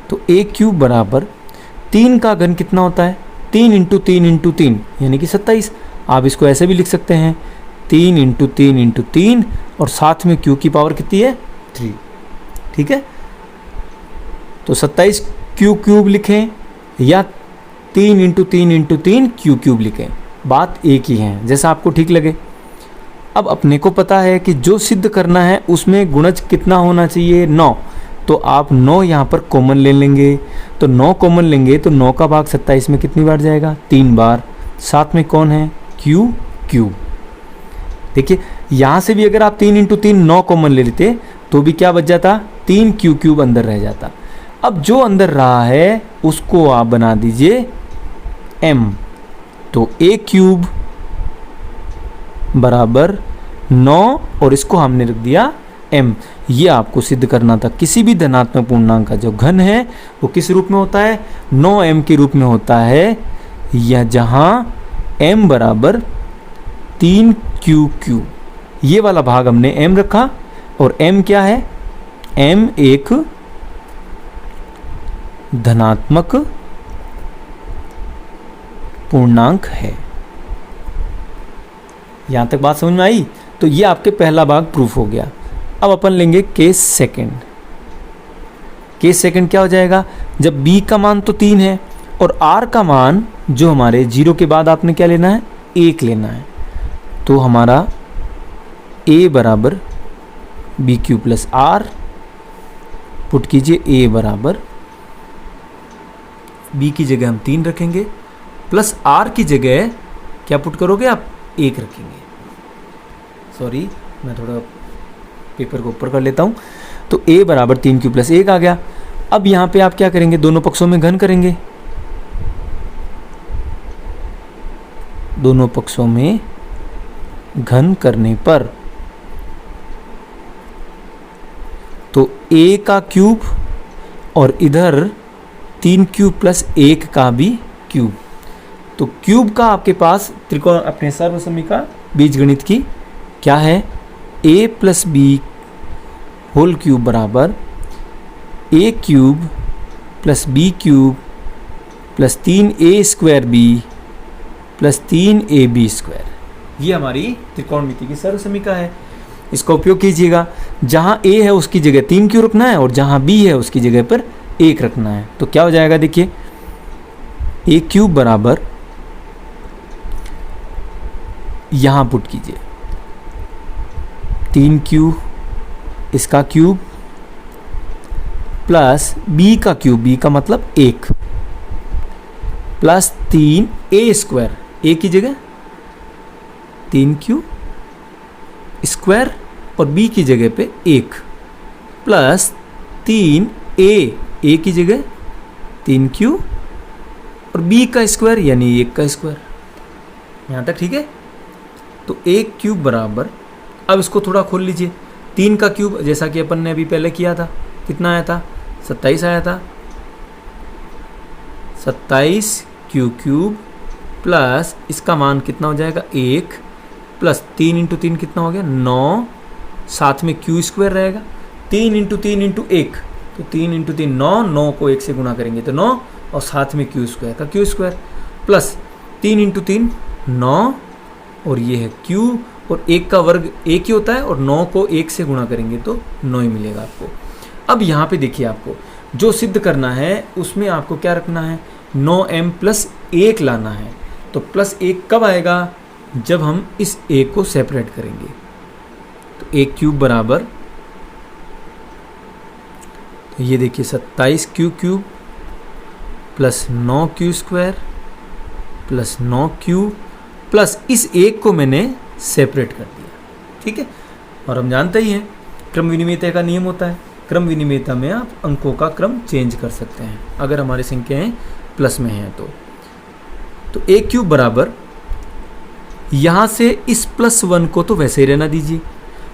[SPEAKER 2] तो a क्यूब बराबर 3 का घन कितना होता है, 3 इंटू 3 इंटू 3 यानी कि 27। आप इसको ऐसे भी लिख सकते हैं, 3 इंटू 3 इंटू 3 और साथ में q की पावर कितनी है, 3, ठीक है। तो 27 क्यू क्यूब लिखें या 3 इंटू 3 इंटू 3 क्यू क्यूब लिखें, बात एक ही है, जैसा आपको ठीक लगे। अब अपने को पता है कि जो सिद्ध करना है उसमें गुणज कितना होना चाहिए, 9। तो आप 9 यहाँ पर कॉमन ले लेंगे, तो 9 कॉमन लेंगे तो 9 का भाग 27 में कितनी बार जाएगा, 3 बार। साथ में कौन है, क्यू क्यूब। देखिए यहाँ से भी अगर आप 3 इंटू 3 9 कॉमन ले लेते तो भी क्या बच जाता, 3 क्यू क्यूब अंदर रह जाता। अब जो अंदर रहा है उसको आप बना दीजिए m, तो a क्यूब बराबर 9 और इसको हमने रख दिया m। ये आपको सिद्ध करना था, किसी भी धनात्मक पूर्णांक का जो घन है वो किस रूप में होता है, 9m के रूप में होता है, या जहां m बराबर 3q। ये वाला भाग हमने m रखा और m क्या है, m एक धनात्मक पूर्णांक है। यहां तक बात समझ में आई? तो ये आपके पहला भाग प्रूफ हो गया। अब अपन लेंगे केस सेकंड। केस सेकंड क्या हो जाएगा, जब b का मान तो 3 है और r का मान जो हमारे 0 के बाद आपने क्या लेना है, 1 लेना है। तो हमारा a बराबर B Q plus R, put कीजिए a बराबर b की जगह हम 3 रखेंगे, प्लस r की जगह क्या पुट करोगे आप, 1 रखेंगे। सॉरी, मैं थोड़ा पेपर को ऊपर कर लेता हूँ। तो a बराबर 3q प्लस 1 आ गया। अब यहाँ पे आप क्या करेंगे, दोनों पक्षों में घन करेंगे, दोनों पक्षों में घन करने पर तो a का क्यूब और इधर 3q प्लस 1 का भी क्यूब। तो क्यूब का आपके पास त्रिकोण अपने सर्वसमीका बीजगणित की क्या है, a plus B whole cube बराबर a cube plus B cube plus 3a square B plus 3ab square. ये हमारी त्रिकोणमिति की सर्वसमीका है। इसका उपयोग कीजिएगा, जहाँ a है उसकी जगह 3q रखना है और जहाँ b है उसकी जगह पर 1 रखना है। तो क्या हो जाएगा, देखिए a क्यूब बराबर, यहाँ पुट कीजिए 3q इसका क्यूब प्लस b का क्यूब, b का मतलब 1 प्लस 3a स्क्वायर, a की जगह 3q स्क्वायर और b की जगह पे 1 प्लस 3a की जगह 3q और b का स्क्वायर यानी 1 का स्क्वायर। यहाँ तक ठीक है। तो a क्यूब बराबर, अब इसको थोड़ा खोल लीजिए, 3 का क्यूब जैसा कि अपन ने अभी पहले किया था, कितना आया था, 27 आया था, 27 क्यू क्यूब प्लस इसका मान कितना हो जाएगा 1 प्लस 3 इंटू 3 कितना हो गया 9, साथ में क्यू स्क्वायर रहेगा, 3 इंटू 3 इंटू 1, तो 3 इंटू 3 9, 9 को 1 से गुणा करेंगे तो 9 और साथ में क्यू स्क्वायर का क्यू स्क्वायर प्लस 3 इंटू 3 9 और ये है क्यू और 1 का वर्ग 1 ही होता है और 9 को 1 से गुणा करेंगे तो 9 ही मिलेगा आपको। अब यहाँ पे देखिए, आपको जो सिद्ध करना है उसमें आपको क्या रखना है, 9m प्लस 1 लाना है। तो प्लस 1 कब आएगा, जब हम इस a को सेपरेट करेंगे। तो a क्यूब बराबर, तो ये देखिए 27 Q cube plus 9 Q square plus 9 Q plus इस 1 को मैंने सेपरेट कर दिया, ठीक है। और हम जानते ही हैं क्रम विनिमयता का नियम होता है, क्रम विनिमयता में आप अंकों का क्रम चेंज कर सकते हैं अगर हमारी संख्याएं प्लस में हैं तो a क्यूब बराबर, यहाँ से इस +1 को तो वैसे ही रहना दीजिए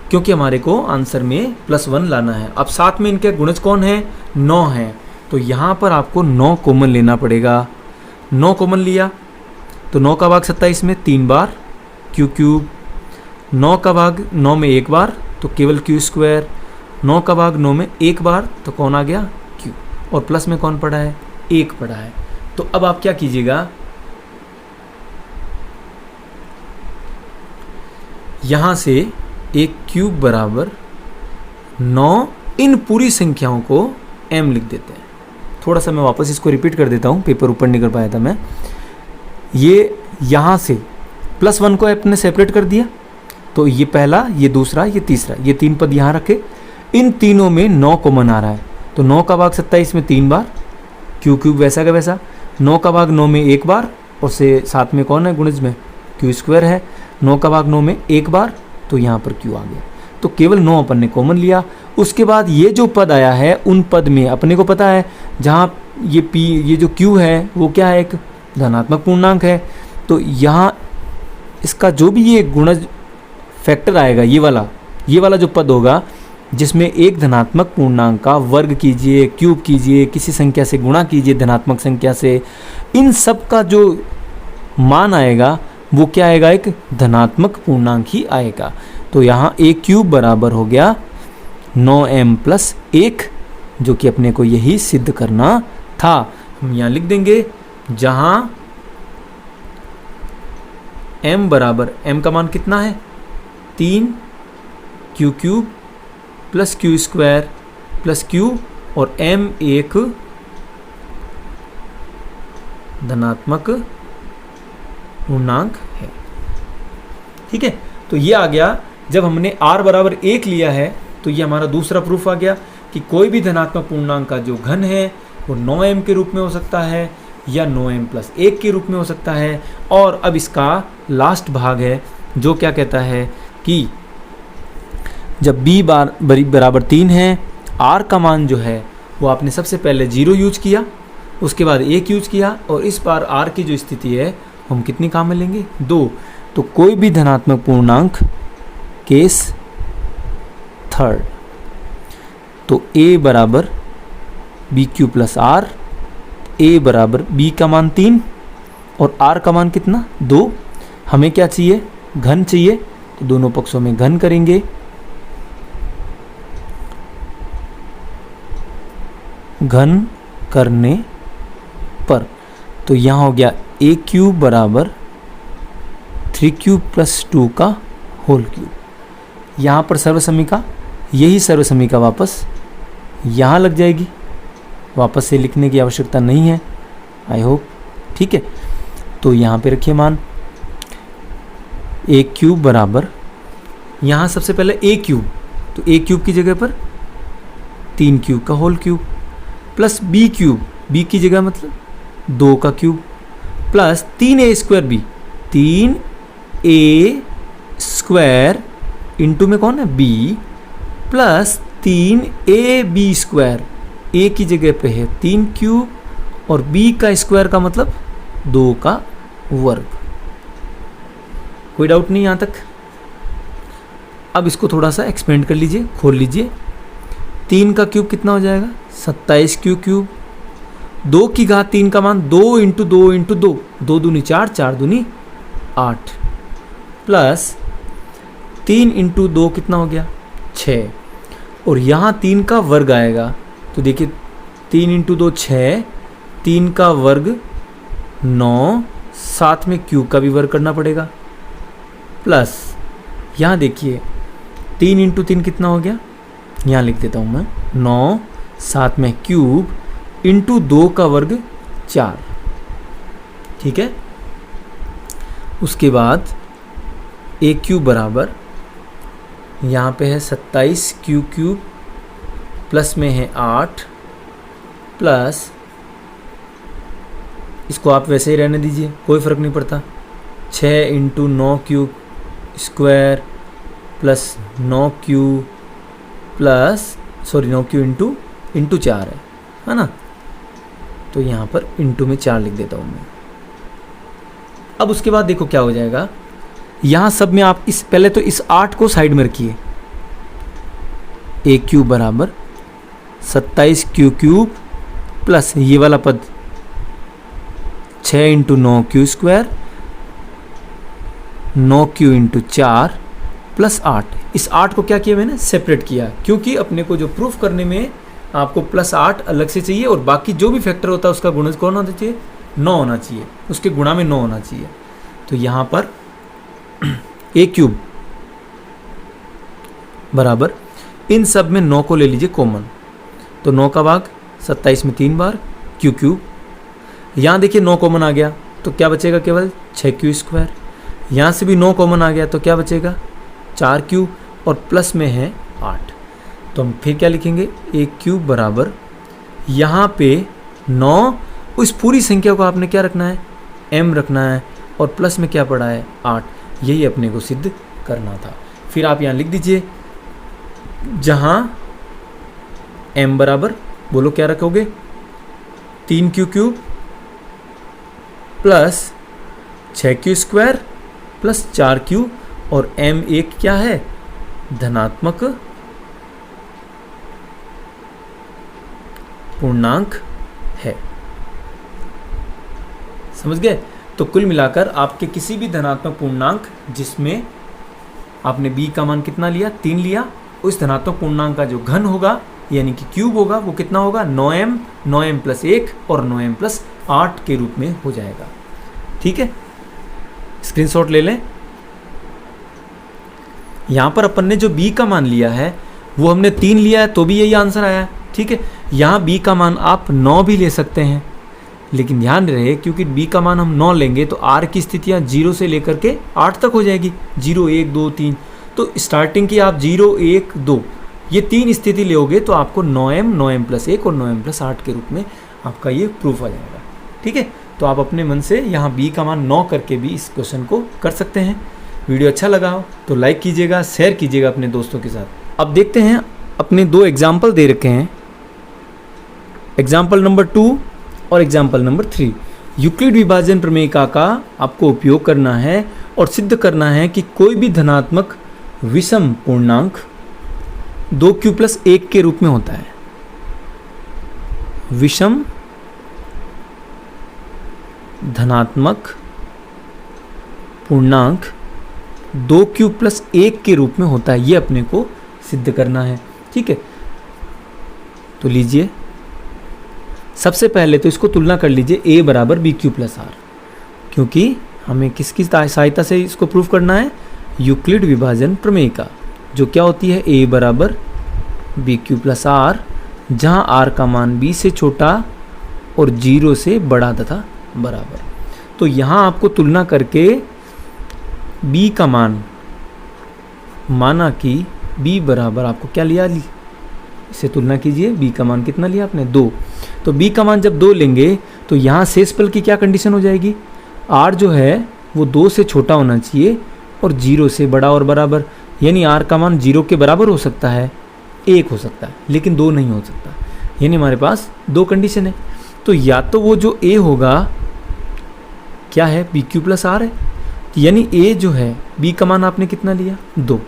[SPEAKER 2] क्योंकि हमारे को आंसर में +1 लाना है। अब साथ में इनके गुणज कौन है, 9 है, तो यहाँ पर आपको 9 कॉमन लेना पड़ेगा। 9 कॉमन लिया तो 9 का भाग 27 में 3 बार क्यू क्यूब, 9 का भाग 9 में 1 बार तो केवल क्यू स्क्वायर, 9 का भाग 9 में 1 बार तो कौन आ गया क्यू, और प्लस में कौन पड़ा है 1 पड़ा है। तो अब आप क्या कीजिएगा, यहाँ से 1 क्यूब बराबर 9, इन पूरी संख्याओं को m लिख देते हैं। थोड़ा सा मैं वापस इसको रिपीट कर देता हूँ, पेपर ऊपर नहीं कर पाया था मैं। ये यहाँ से +1 को आपने सेपरेट कर दिया, तो ये पहला, ये दूसरा, ये तीसरा, ये 3 पद यहाँ रखे, इन तीनों में 9 कॉमन आ रहा है तो 9 का भाग 27 में 3 बार क्यू क्यूब वैसा का वैसा, 9 का भाग 9 में 1 बार और से साथ में कौन है गुणज में क्यू स्क्वायर है, 9 का भाग 9 में 1 बार तो यहाँ पर क्यू आ गया, तो केवल 9 अपन ने कॉमन लिया। उसके बाद ये जो पद आया है उन पद में अपने को पता है जहाँ ये p, ये जो q है वो क्या है, एक धनात्मक पूर्णांक है, तो यहाँ इसका जो भी ये गुणज फैक्टर आएगा, ये वाला जो पद होगा जिसमें एक धनात्मक पूर्णांक का वर्ग कीजिए, क्यूब कीजिए, किसी संख्या से गुणा कीजिए धनात्मक संख्या से, इन सब का जो मान आएगा वो क्या आएगा, एक धनात्मक पूर्णांक ही आएगा। तो यहाँ a क्यूब बराबर हो गया 9m प्लस 1, जो कि अपने को यही सिद्ध करना था। हम यहाँ लिख देंगे, जहाँ m बराबर, m का मान कितना है 3 Q cube plus Q square plus Q और m एक धनात्मक पूर्णांक है, ठीक है। तो ये आ गया, जब हमने r बराबर 1 लिया है तो ये हमारा दूसरा प्रूफ आ गया कि कोई भी धनात्मक पूर्णांक का जो घन है वो 9m के रूप में हो सकता है या 9m प्लस 1 के रूप में हो सकता है। और अब इसका लास्ट भाग है जो क्या कहता है कि जब b बराबर 3 है आर का मान जो है वो आपने सबसे पहले 0 यूज किया, उसके बाद 1 यूज किया, और इस बार आर की जो स्थिति है हम कितनी काम में लेंगे, 2। तो कोई भी धनात्मक पूर्णांक, केस थर्ड, तो a बराबर B Q plus R, a बराबर b का मान 3 और r का मान कितना, 2। हमें क्या चाहिए, घन चाहिए, तो दोनों पक्षों में घन करेंगे। घन करने पर तो यहाँ हो गया a क्यूब बराबर 3 क्यूब प्लस 2 का होल क्यूब। यहाँ पर सर्वसमीका, यही सर्वसमीका वापस यहाँ लग जाएगी, वापस से लिखने की आवश्यकता नहीं है, आई होप, ठीक है। तो यहाँ पे रखिए मान a क्यूब बराबर, यहाँ सबसे पहले a क्यूब, तो a क्यूब की जगह पर 3 क्यूब का whole cube, plus b cube, b की जगह मतलब 2 का cube, plus 3a square b, 3a square into में कौन है b, plus 3ab square, a की जगह पे है 3 क्यूब और b का स्क्वायर का मतलब 2 का वर्ग। कोई डाउट नहीं यहाँ तक। अब इसको थोड़ा सा एक्सपेंड कर लीजिए, खोल लीजिए। 3 का क्यूब कितना हो जाएगा, 27 क्यूब, 2 की घात 3 का मान 2 इंटू 2 इंटू 2, 2 दूनी 4, 4 दूनी 8, प्लस 3 इंटू 2 कितना हो गया, 6, और यहाँ 3 का वर्ग आएगा, तो देखिए 3 इंटू 2 6, 3 का वर्ग 9, साथ में क्यूब का भी वर्ग करना पड़ेगा, प्लस यहाँ देखिए 3 इंटू 3 कितना हो गया, यहाँ लिख देता हूँ मैं 9, साथ में क्यूब इंटू 2 का वर्ग 4, ठीक है। उसके बाद a क्यूब बराबर यहाँ पे है 27 क्यूब प्लस में है 8, प्लस इसको आप वैसे ही रहने दीजिए, कोई फ़र्क नहीं पड़ता, 6 into 9 cube square plus 9 cube plus 9 cube into 4 है ना, तो यहाँ पर इंटू में 4 लिख देता हूँ मैं। अब उसके बाद देखो क्या हो जाएगा, यहाँ सब में आप इस पहले तो इस 8 को साइड में रखिए, a क्यूब बराबर 27 क्यूब प्लस ये वाला पद 6 into 9 Q square, 9 Q into 4 plus 8। इस 8 को क्या किया मैंने, सेपरेट किया, क्योंकि अपने को जो प्रूफ करने में आपको प्लस 8 अलग से चाहिए और बाकी जो भी फैक्टर होता है उसका गुणज कौन होना चाहिए, 9 होना चाहिए, उसके गुणा में 9 होना चाहिए। तो यहाँ पर a क्यूब बराबर इन सब में 9 को ले लीजिए कॉमन, तो 9 का भाग 27 में 3 बार क्यूब, यहाँ देखिए 9 कॉमन आ गया तो क्या बचेगा, केवल 6 क्यू स्क्वायर। यहाँ से भी 9 कॉमन आ गया तो क्या बचेगा, 4 क्यू, और प्लस में है 8। तो हम फिर क्या लिखेंगे, a क्यूब बराबर यहाँ पे 9, उस पूरी संख्या को आपने क्या रखना है, m रखना है, और प्लस में क्या पड़ा है, 8। यही अपने को सिद्ध करना था। फिर आप यहाँ लिख दीजिए, जहाँ m बराबर, बोलो क्या रखोगे, 3 cube plus 6 Q square plus 4 Q, और m एक क्या है, धनात्मक पूर्णांक है। समझ गए। तो कुल मिलाकर आपके किसी भी धनात्मक पूर्णांक जिसमें आपने b का मान कितना लिया, 3 लिया, उस धनात्मक पूर्णांक का जो घन होगा यानी कि क्यूब होगा वो कितना होगा, 9m प्लस 1 और 9m प्लस 8 के रूप में हो जाएगा। ठीक है, स्क्रीनशॉट ले लें। यहाँ पर अपन ने जो b का मान लिया है वो हमने 3 लिया है तो भी यही आंसर आया है। ठीक है, यहाँ b का मान आप 9 भी ले सकते हैं, लेकिन ध्यान रहे क्योंकि b का मान हम 9 लेंगे तो r की स्थितियाँ 0 से लेकर के 8 तक हो जाएगी, 0 1 2 3। तो स्टार्टिंग की आप 0 1 2 ये 3 स्थिति लोगे तो आपको 9m प्लस 1 और 9m प्लस 8 के रूप में आपका ये प्रूफ आ जाएगा। ठीक है, तो आप अपने मन से यहाँ b का मान 9 करके भी इस क्वेश्चन को कर सकते हैं। वीडियो अच्छा लगा हो तो लाइक कीजिएगा, शेयर कीजिएगा अपने दोस्तों के साथ। अब देखते हैं अपने दो एग्जाम्पल दे रखे हैं, एग्जाम्पल नंबर 2 और एग्जाम्पल नंबर 3। यूक्लिड विभाजन प्रमेयिका का आपको उपयोग करना है और सिद्ध करना है कि कोई भी धनात्मक विषम पूर्णांक 2q+1 के रूप में होता है। विषम धनात्मक पूर्णांक 2q+1 के रूप में होता है, ये अपने को सिद्ध करना है। ठीक है, तो लीजिए सबसे पहले तो इसको तुलना कर लीजिए a बराबर BQ+R, क्योंकि हमें किसकी सहायता से इसको प्रूफ करना है, यूक्लिड विभाजन प्रमेयिका, जो क्या होती है a बराबर BQ+R, जहाँ r का मान b से छोटा और 0 से बड़ा तथा बराबर। तो यहाँ आपको तुलना करके b का मान माना कि b बराबर आपको क्या लिया, इसे तुलना कीजिए, b का मान कितना लिया आपने 2। तो b का मान जब 2 लेंगे तो यहाँ शेषफल की क्या कंडीशन हो जाएगी, r जो है वो 2 से छोटा होना चाहिए और 0 से बड़ा और बराबर, यानी r का मान 0 के बराबर हो सकता है, 1 हो सकता है, लेकिन 2 नहीं हो सकता। यानी हमारे पास 2 कंडीशन है। तो या तो वो जो a होगा क्या है, BQ+R है, यानी a जो है b का मान आपने कितना लिया 2,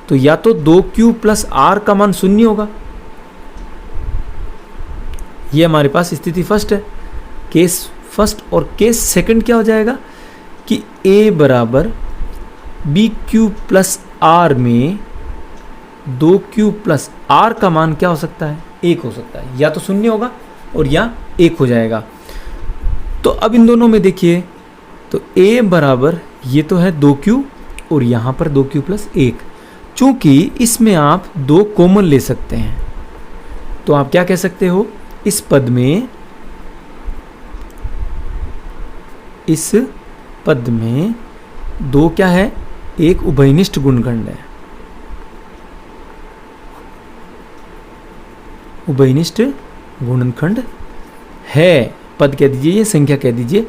[SPEAKER 2] तो या तो 2q+r का मान 0 होगा, ये हमारे पास स्थिति फर्स्ट है, केस फर्स्ट। और केस सेकंड क्या हो जाएगा कि a बराबर BQ+R में 2q+r का मान क्या हो सकता है, 1 हो सकता है, या तो 0 होगा और या 1 हो जाएगा। तो अब इन दोनों में देखिए, तो a बराबर ये तो है 2q और यहाँ पर 2q+1, चूंकि इसमें आप 2 कॉमन ले सकते हैं, तो आप क्या कह सकते हो, इस पद में 2 क्या है, एक उभयनिष्ठ गुणनखंड है, उभयनिष्ठ गुणनखंड है, पद कह दीजिए, ये संख्या कह दीजिए।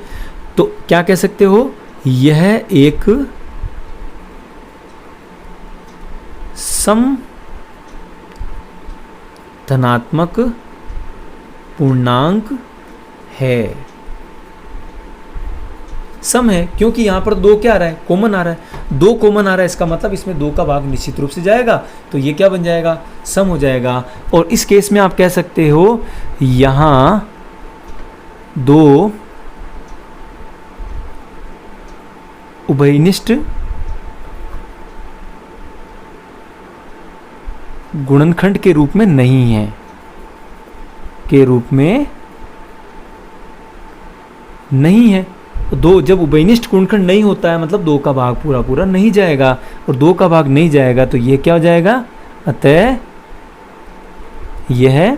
[SPEAKER 2] तो क्या कह सकते हो, यह एक सम धनात्मक पूर्णांक है। सम है क्योंकि यहां पर 2 क्या आ रहा है, कॉमन आ रहा है, 2 कॉमन आ रहा है, इसका मतलब इसमें 2 का भाग निश्चित रूप से जाएगा, तो ये क्या बन जाएगा, सम हो जाएगा। और इस केस में आप कह सकते हो यहां 2 उभयनिष्ठ गुणनखंड के रूप में नहीं है, के रूप में नहीं है। 2 जब उभयनिष्ठ गुणनखंड नहीं होता है मतलब 2 का भाग पूरा पूरा नहीं जाएगा, और 2 का भाग नहीं जाएगा तो ये क्या हो जाएगा, अतः यह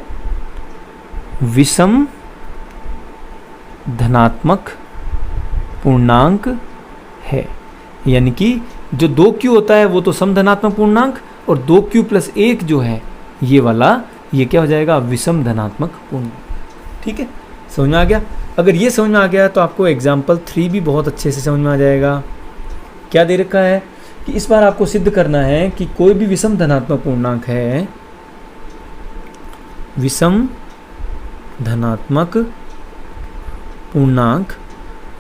[SPEAKER 2] विषम धनात्मक पूर्णांक है। यानी कि जो 2q होता है वो तो सम धनात्मक पूर्णांक, और 2q+1 जो है ये वाला, ये क्या हो जाएगा, विषम धनात्मक पूर्णांक। ठीक है, समझ में आ गया। अगर ये समझ में आ गया तो आपको एग्जाम्पल 3 भी बहुत अच्छे से समझ में आ जाएगा। क्या दे रखा है कि इस बार आपको सिद्ध करना है कि कोई भी विषम धनात्मक पूर्णांक है, विषम धनात्मक पूर्णांक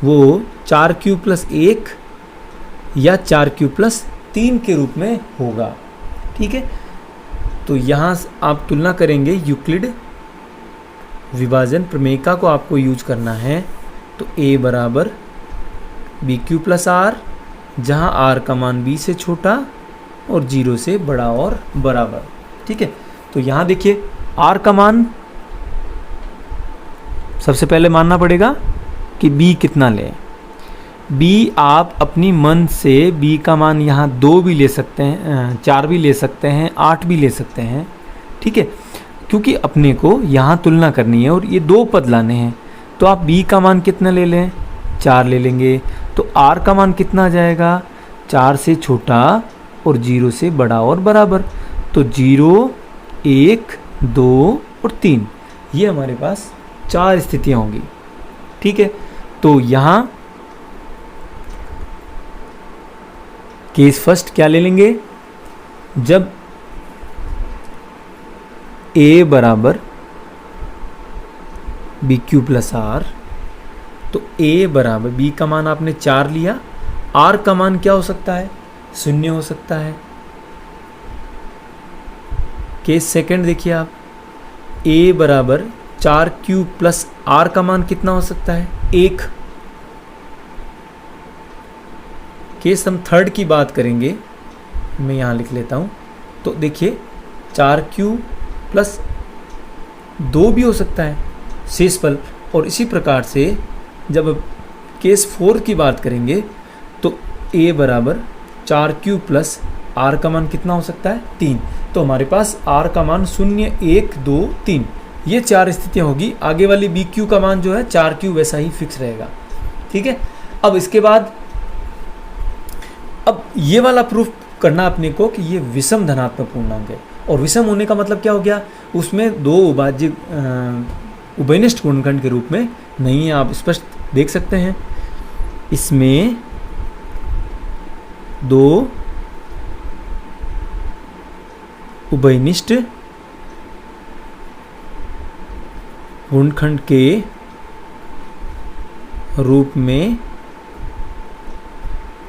[SPEAKER 2] वो 4q+1 या 4q+3 के रूप में होगा। ठीक है, तो यहाँ आप तुलना करेंगे, यूक्लिड विभाजन प्रमेयिका को आपको यूज करना है, तो a बराबर BQ+R, जहाँ r का मान b से छोटा और 0 से बड़ा और बराबर। ठीक है, तो यहाँ देखिए r का मान सबसे पहले मानना पड़ेगा कि b कितना लें। b आप अपनी मन से b का मान यहाँ 2 भी ले सकते हैं, 4 भी ले सकते हैं, 8 भी ले सकते हैं। ठीक है, क्योंकि अपने को यहाँ तुलना करनी है और ये 2 पद लाने हैं, तो आप b का मान कितना ले लें, 4 ले लेंगे। तो r का मान कितना आ जाएगा, 4 से छोटा और 0 से बड़ा और बराबर। तो 0, 1, 2 और 3, ये हमारे पास 4 स्थितियाँ होंगी। ठीक है, तो यहाँ केस फर्स्ट क्या ले लेंगे, जब a बराबर बी क्यू प्लस आर, तो a बराबर b का मान आपने 4 लिया, r का मान क्या हो सकता है, 0 हो सकता है। केस सेकंड देखिए आप, a बराबर 4q प्लस r का मान कितना हो सकता है, 1। केस हम थर्ड की बात करेंगे, मैं यहाँ लिख लेता हूँ। तो देखिए 4q प्लस 2 भी हो सकता है शेषफल। और इसी प्रकार से जब अब केस 4 की बात करेंगे तो a बराबर 4q प्लस r का मान कितना हो सकता है, 3। तो हमारे पास r का मान 0, 1, 2, 3, ये 4 स्थितियाँ होगी। आगे वाली बी क्यू का मान जो है 4q वैसा ही फिक्स रहेगा। ठीक है। अब इसके बाद अब ये वाला प्रूफ करना अपने को कि ये विषम धनात्मक पूर्णांक है। और विषम होने का मतलब क्या हो गया, उसमें दो उभाज्य उभयनिष्ठ गुणनखंड के रूप में नहीं है। आप स्पष्ट देख सकते हैं इसमें दो उभयनिष्ठ गुणनखंड के रूप में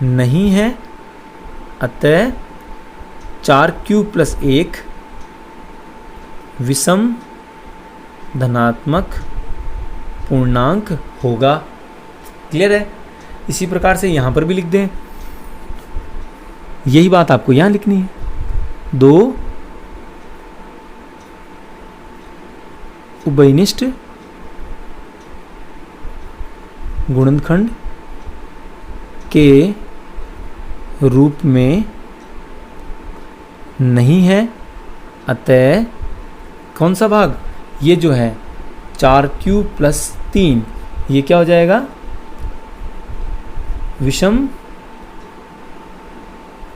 [SPEAKER 2] नहीं है, अतः 4q प्लस 1 विषम धनात्मक पूर्णांक होगा। क्लियर है। इसी प्रकार से यहाँ पर भी लिख दें, यही बात आपको यहाँ लिखनी है। दो उभयनिष्ठ गुणनखंड के रूप में नहीं है, अतः कौन सा भाग, ये जो है 4q प्लस 3, ये क्या हो जाएगा, विषम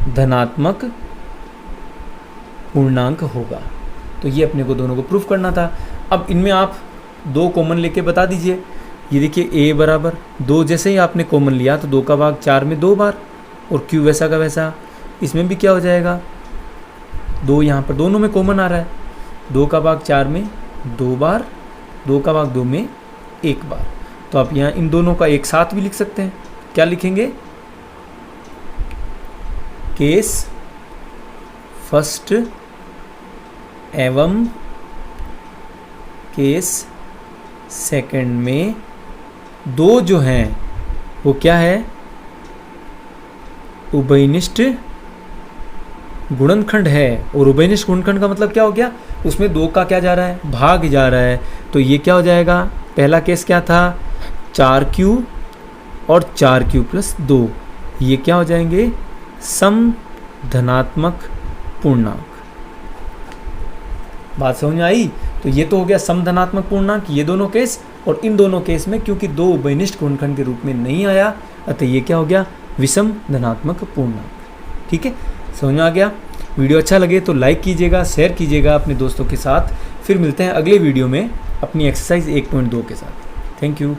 [SPEAKER 2] धनात्मक पूर्णांक होगा। तो ये अपने को दोनों को प्रूफ करना था। अब इनमें आप दो कॉमन लेके बता दीजिए। ये देखिए a बराबर 2, जैसे ही आपने कॉमन लिया तो 2 का भाग 4 में 2 बार, और q वैसा का वैसा। इसमें भी क्या हो जाएगा, 2 यहाँ पर दोनों में कॉमन आ रहा है, 2 का भाग 4 में 2 बार, 2 का भाग 2 में 1 बार। तो आप यहाँ इन दोनों का एक साथ भी लिख सकते हैं। क्या लिखेंगे, केस फर्स्ट एवं केस सेकंड में दो जो हैं वो क्या है, उभयनिष्ठ गुणनखंड है। और उभयनिष्ठ गुणनखंड का मतलब क्या हो गया, उसमें 2 का क्या जा रहा है, भाग जा रहा है। तो ये क्या हो जाएगा, पहला केस क्या था, 4q और 4q प्लस 2, ये क्या हो जाएंगे, सम धनात्मक पूर्णांक। बात समझ में आई। तो ये तो हो गया सम धनात्मक पूर्णांक, ये दोनों केस। और इन दोनों केस में क्योंकि 2 उभयनिष्ठ गुणनखंड के रूप में नहीं आया, अतः ये क्या हो गया, विषम धनात्मक पूर्णांक। ठीक है, समझ में आ गया। वीडियो अच्छा लगे तो लाइक कीजिएगा, शेयर कीजिएगा अपने दोस्तों के साथ। फिर मिलते हैं अगले वीडियो में अपनी एक्सरसाइज 1.2 के साथ। Thank you.